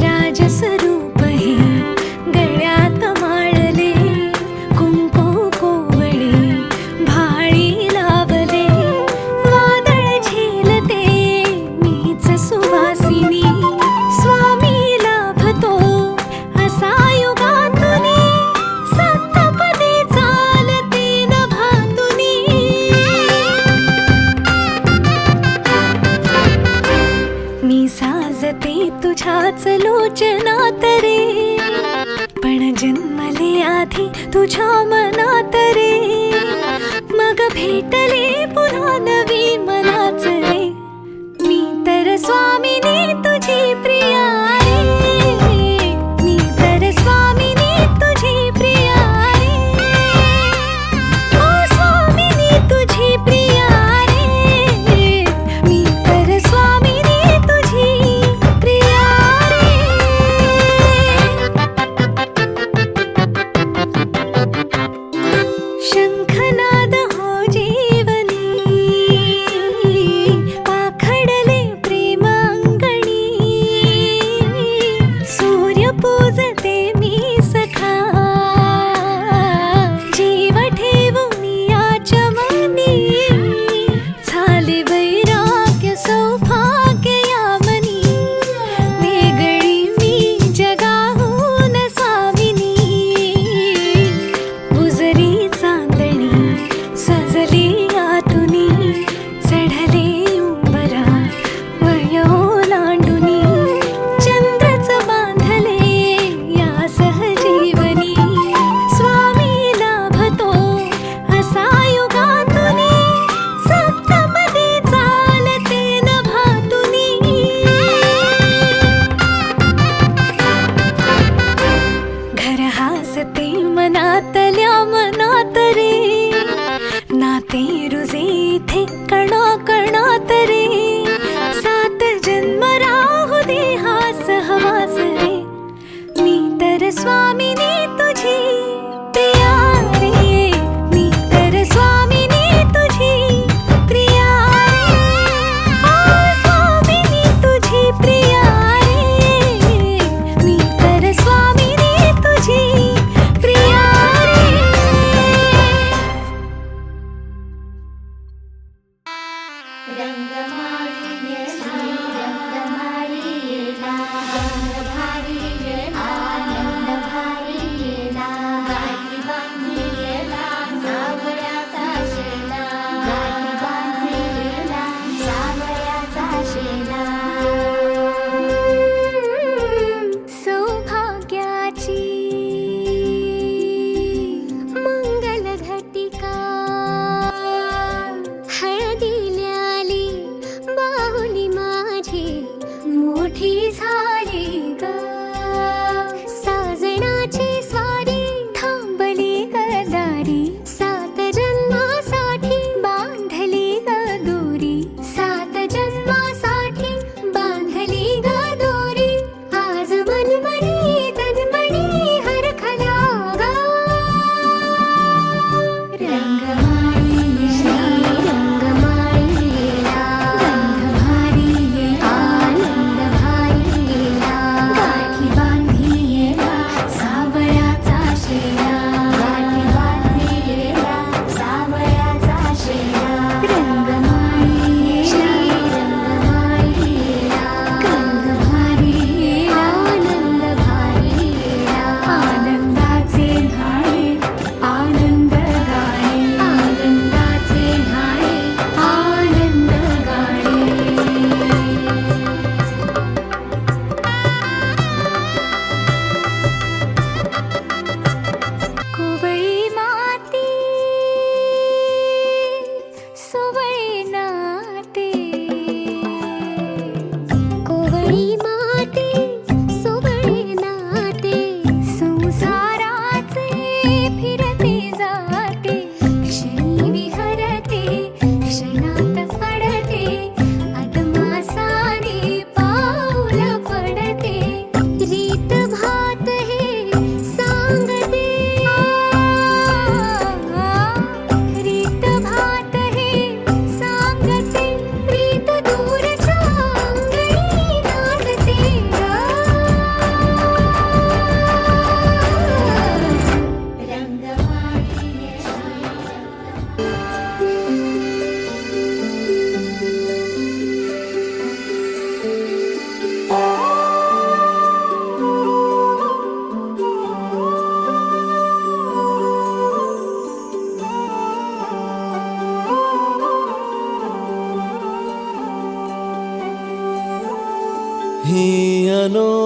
राजस्वरूप हे गळ्यात माळले कुंकू कोवळे भाळी लावले वादळ झेलते मीच सुवासिनी स्वामी लाभतो असा युगातुनी सप्तपदी चालते नभातुनी मी साजते तुझ्याच लोचनात रे पण जन्मले आधी तुझ्या मनात रे मग भेटले पुन्हा नवी मनाच रे मी तर स्वामिनी तुझी प्रिया रे मी तर स्वामिनी तुझी प्रिया रे ओ स्वामिनी तुझी प्रिया रे मी तर स्वामिनी तुझी प्रिया रे शंखनाद हो जीवनी पाखडले प्रेम अंगणी सूर्य पूजते मी सखा जीव ठेवून याच मनी झाले वैराग्य सौभाग्य यामनी वेगळी मी जगाहून सामिनी बुजरी चांदणी सजली आतुनी चढले उंबरा वय ओलांडुनी चंद्रच बांधले या सहजीवनी स्वामी लाभतो असा युगातुनी सप्तपदी चालते नभातुनी घर हासते मनातल्या मनात रे नाते रुजे इथे कणा कणात रे सात जन्म राहू दे हा सहवास रे मी तर स्वामिनी तुझी प्रिया रे मी तर स्वामिनी तुझी प्रिया रे ओ स्वामिनी तुझी प्रिया रे मी तर स्वामिनी तुझी प्रिया रे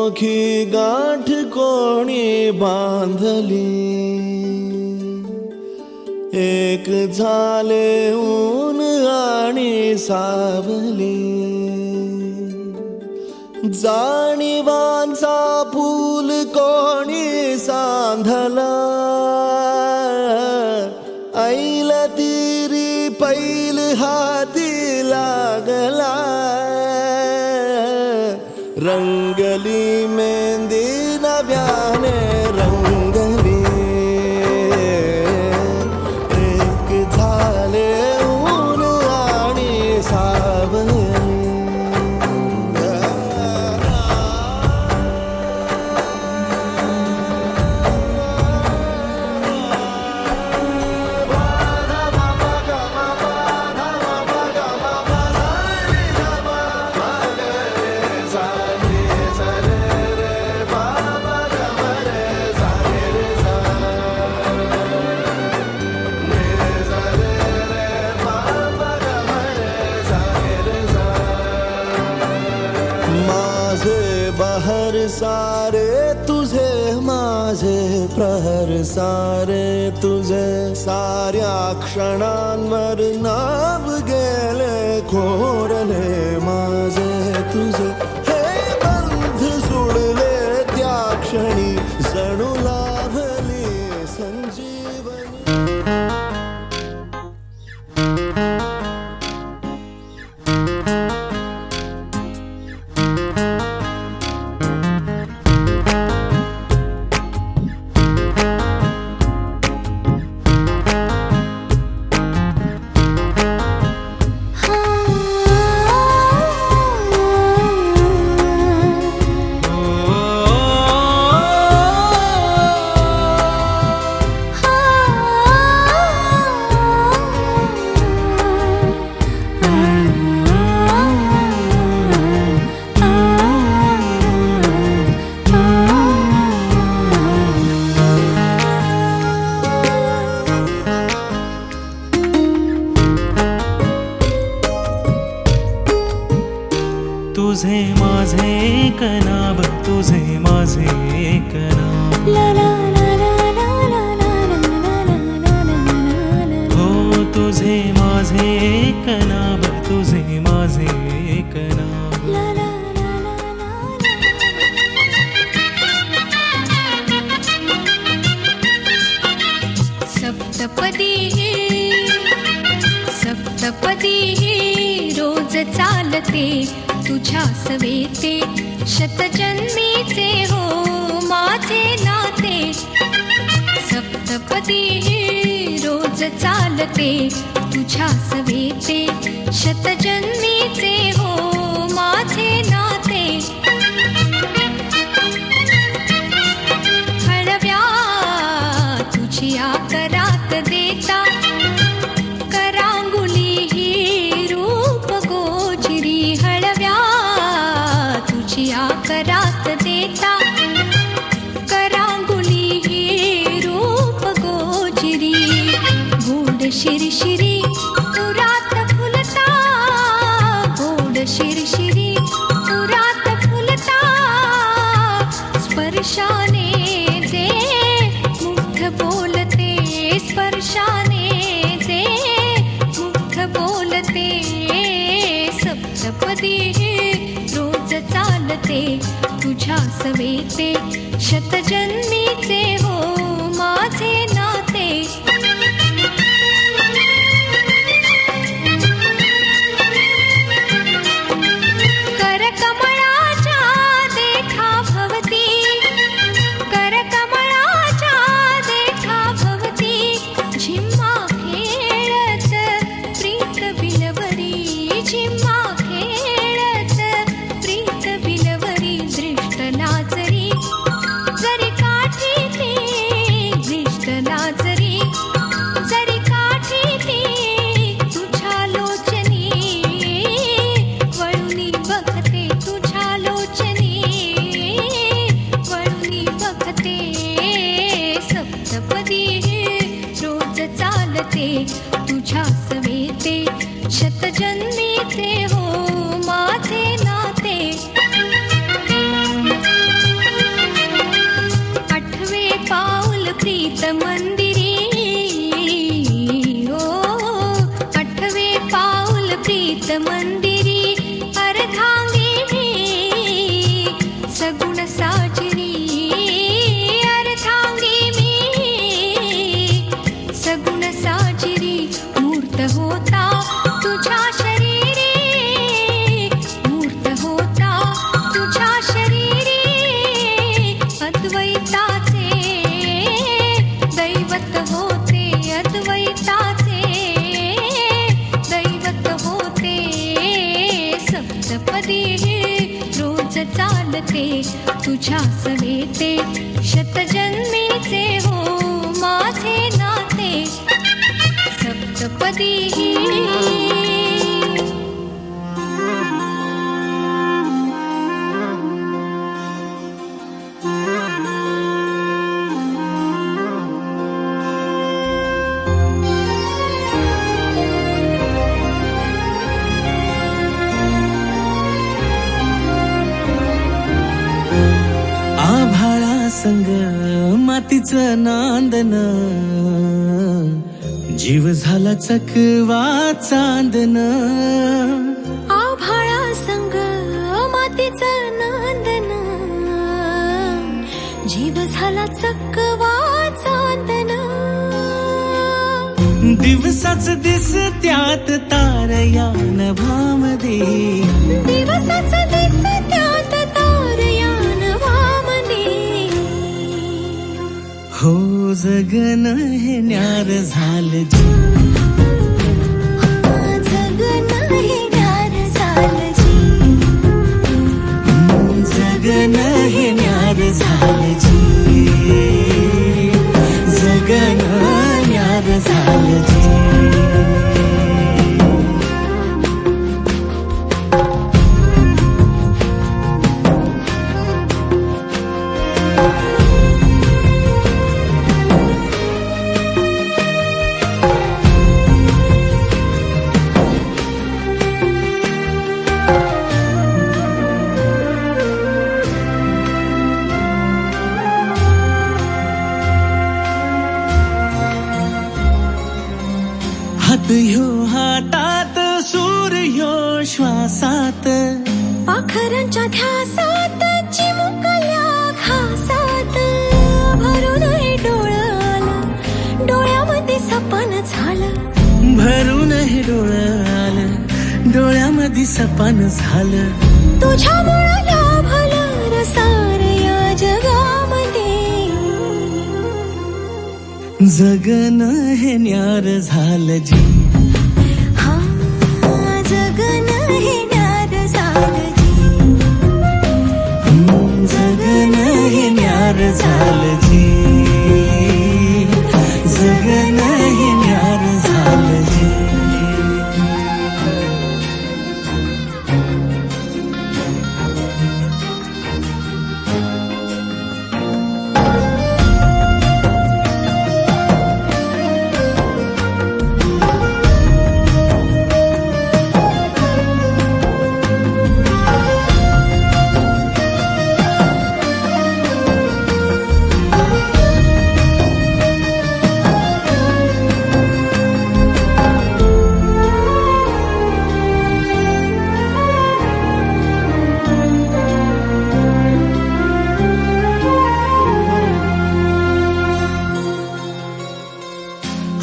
अनोखी गाठ कोणी बांधली, एक झाले ऊन आणि सावली, जाणीवांचा फूल कोणी सांधला, ऐल तिरी पैल हाती लागला, रंगली मेहंदी नव्याने रंगली, एक झाले ऊन आणि सावली. बहर सारे तुझे, माझे प्रहर सारे तुझे, साऱ्या क्षणांवर नाव गेले कोरले माझे तुझे, हे बंध सोडले त्या क्षणी जणू लाभली संजीवनी. तुझे माझे एक नाव, तुझे माझे एक नाव, हो तुझे माझे एक नाव, तुझे माझे एक नाव. सप्तपदी सप्तपदी रोज चालते तुझ्या सवेते, शतजन्मीचे हो माझे नाते. सप्तपदी रोज चालते तुझ्या सवेते, शतजन्मीचे हो माझे नाते. हळव्या तुझी आकरात देता, करांगुली ही रूप गोजिरी. हळव्या तुझी आकरात देता, करांगुली ही रूप गोजिरी. गोड शिरशिरी तुरात फुलता, गोड शिरशिरी तुरात फुलता. स्पर्शाने जे मुग्ध बोलते, स्पर्शाने जे मुग्ध बोलते. सप्तपदी रोज चालते तुझ्या सवेते, शतजन्मीचे हो माझे नाते. करकमळाच्या देखा भवती, करकमळाच्या देखा भवती. झिम्मा खेळत प्रीत बिलवरी, झिम्मा खेळत प्रीत बिलवरी. दृष्ट लाजरी जरी काठी ती, दृष्ट लाजरी जरी काठी ती. तुझ्या लोचनी वळुनी बघते, तुझ्या लोचनी वळुनी बघते. सप्तपदी रोज चालते तुझ्या सवेते, शतजन्मीचे हो माझे नाते. अद्वैता चिरी मूर्त होता तुझ्या शरीरी, मूर्त होता तुझ्या शरीरी, अद्वैताचे दैवत होते, अद्वैताचे दैवत होते. सप्तपदी रोज चालते तुझ्या सवेते, शतजन्मीचे हो माझे नाते. सप्तपदी आभाळा संग मातीचं नांदन, जीव झाला चकवा चांदन. आभाळा संग मातीचं नांदन, जीव झाला चकवा चांदन. दिवसाच दिस त्यात तारया नभामध्ये, दिवसाच दिस त्यात तारया नभामध्ये. हो जगन हे न्यार झालं जी, जगन हे न्यार झालं जी, जगन हे न्यार झालं जी, जगन न्यार झालं जी. हात ह्यो हातात, सूर ह्यो श्वासात, पाखरांच्या ध्यासात, चिमुकल्या घासात. भरून हे डोळं आलं, डोळ्यामध्ये सपन झालं. भरून हे डोळं आलं, डोळ्यामध्ये सपन झालं. तुझ्यामुळं लाभलं रसार या जगामध्ये. जगन हे न्यार झालं जी, हा जगन हे न्यार झालं जी, जगन हे न्यार झालं जी, जगन हे न्यार झालं जी.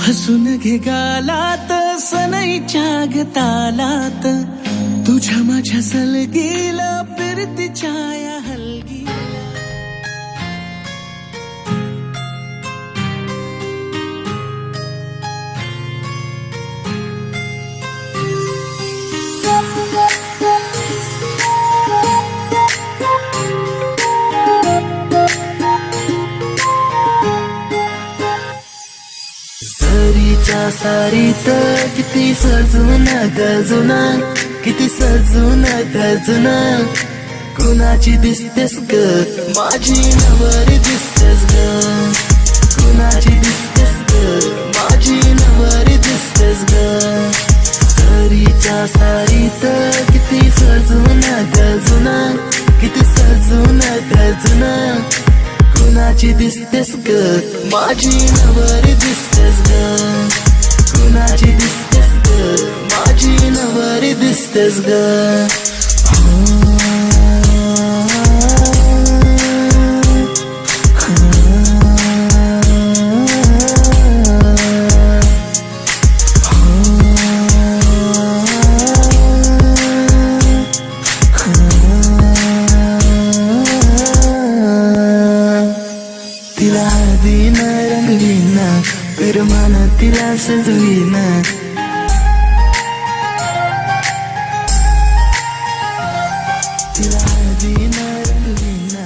हसून घे गालात, सनईच्या गतालात, तुझ्या माझ्या सलगीला फिरतीच्या या हलगी. सरीच्या सारीत किती सजून गजुना, किती सजून गजुना. कुणाची दिसतेस ग माझी नवरी दिसतेस ग, कुणाची दिसतेस ग माझी नवरी दिसतेस ग. सरीच्या सारीत किती सजून गजुना, किती सजून गजुना. कुणाची दिसतेस ग माझी नवरी दिसतेस ग, कुणाची दिसतेस ग माझी नवरी दिसतेस ग. तिला सजवीना तिला हळदीना रंगवीना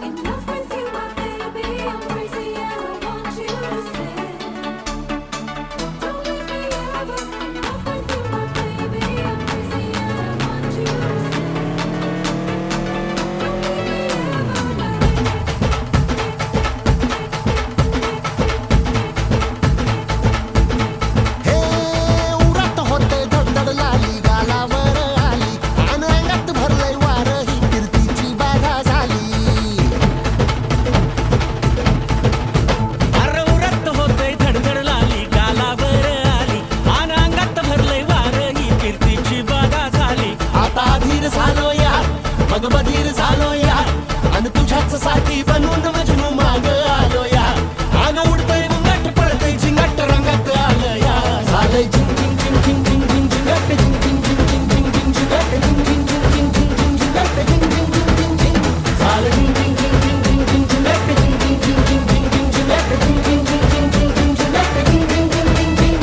In love with you, my baby, I'm crazy and I want you to stay. Don't leave me ever. In love with you, my baby, I'm crazy and I want you to stay. Don't leave me ever. हे उरात होते धडधड लाली गालावर आली आणि अंगात भरलंय वार ही फिरतीची बाधा झाली अरे उरत होतय धडधड लाली गालावर आली आणि अंगात भरलंय वार ही कीर्तीची बाधा झाली. आता अधीर झालो या मग बधीर झालो या आणि तुझ्याच साठी बनून मजनू माग आलो या आणि उडतय मुंगट पडतय झिंगट रंगात आलं या झालंय झिंग झिंग झिंग झिंग झिंग झिंग झिंगट झिंग झिंग झिंग झिंग झिंग झिंग झिंगट झिंग झिंग झिंग झिंग झिंग झिंग झिंगट झिंग झिंग झिंग झिंग झिंग झालं झिंग झिंग झिंग झिंग झिंग झिंग झिंगट झिंग झिंग झिंग झिंग झिंग झिंग झिंगट झिंग झिंग झिंग झिंग झिंग झिंग झिंगट झिंग झिंग झिंग झिंग झिंग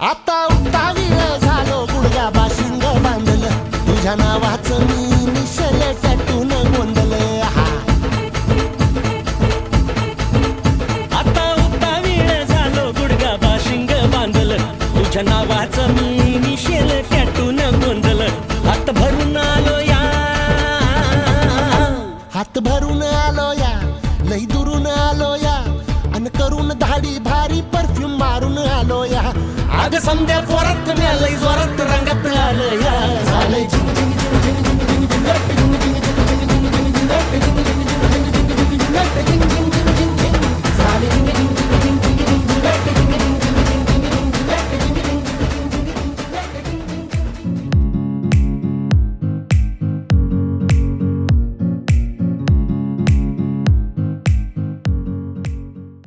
आता उतावीळ झालो गुडघा बाशिंग बांधलं तुझ्या नावाचं मी निशल टॅटून गोंधलं हा आता उतावीळ झालो गुडगा बाशिंग बांधलं तुझ्या नावाचं मी निशेल टॅटून गोंधलं हात भरून आलो या हात भरून आलो या लई दुरून आलो या अन करून धाडी भारी परफ्यूम मारून आलो या आग समद्या जोरात लई जोरात रंगात आलं या झालंय झिंग झिंग झिंग झिंग झिंग झिंग झिंगट झिंग झिंग झिंग झिंग झिंग झिंग झिंगट झिंग झिंग झिंग झिंग झिंग झिंगट झिंग झिंग झिंग झिंग झिंग झालंय झिंग झिंग झिंग झिंग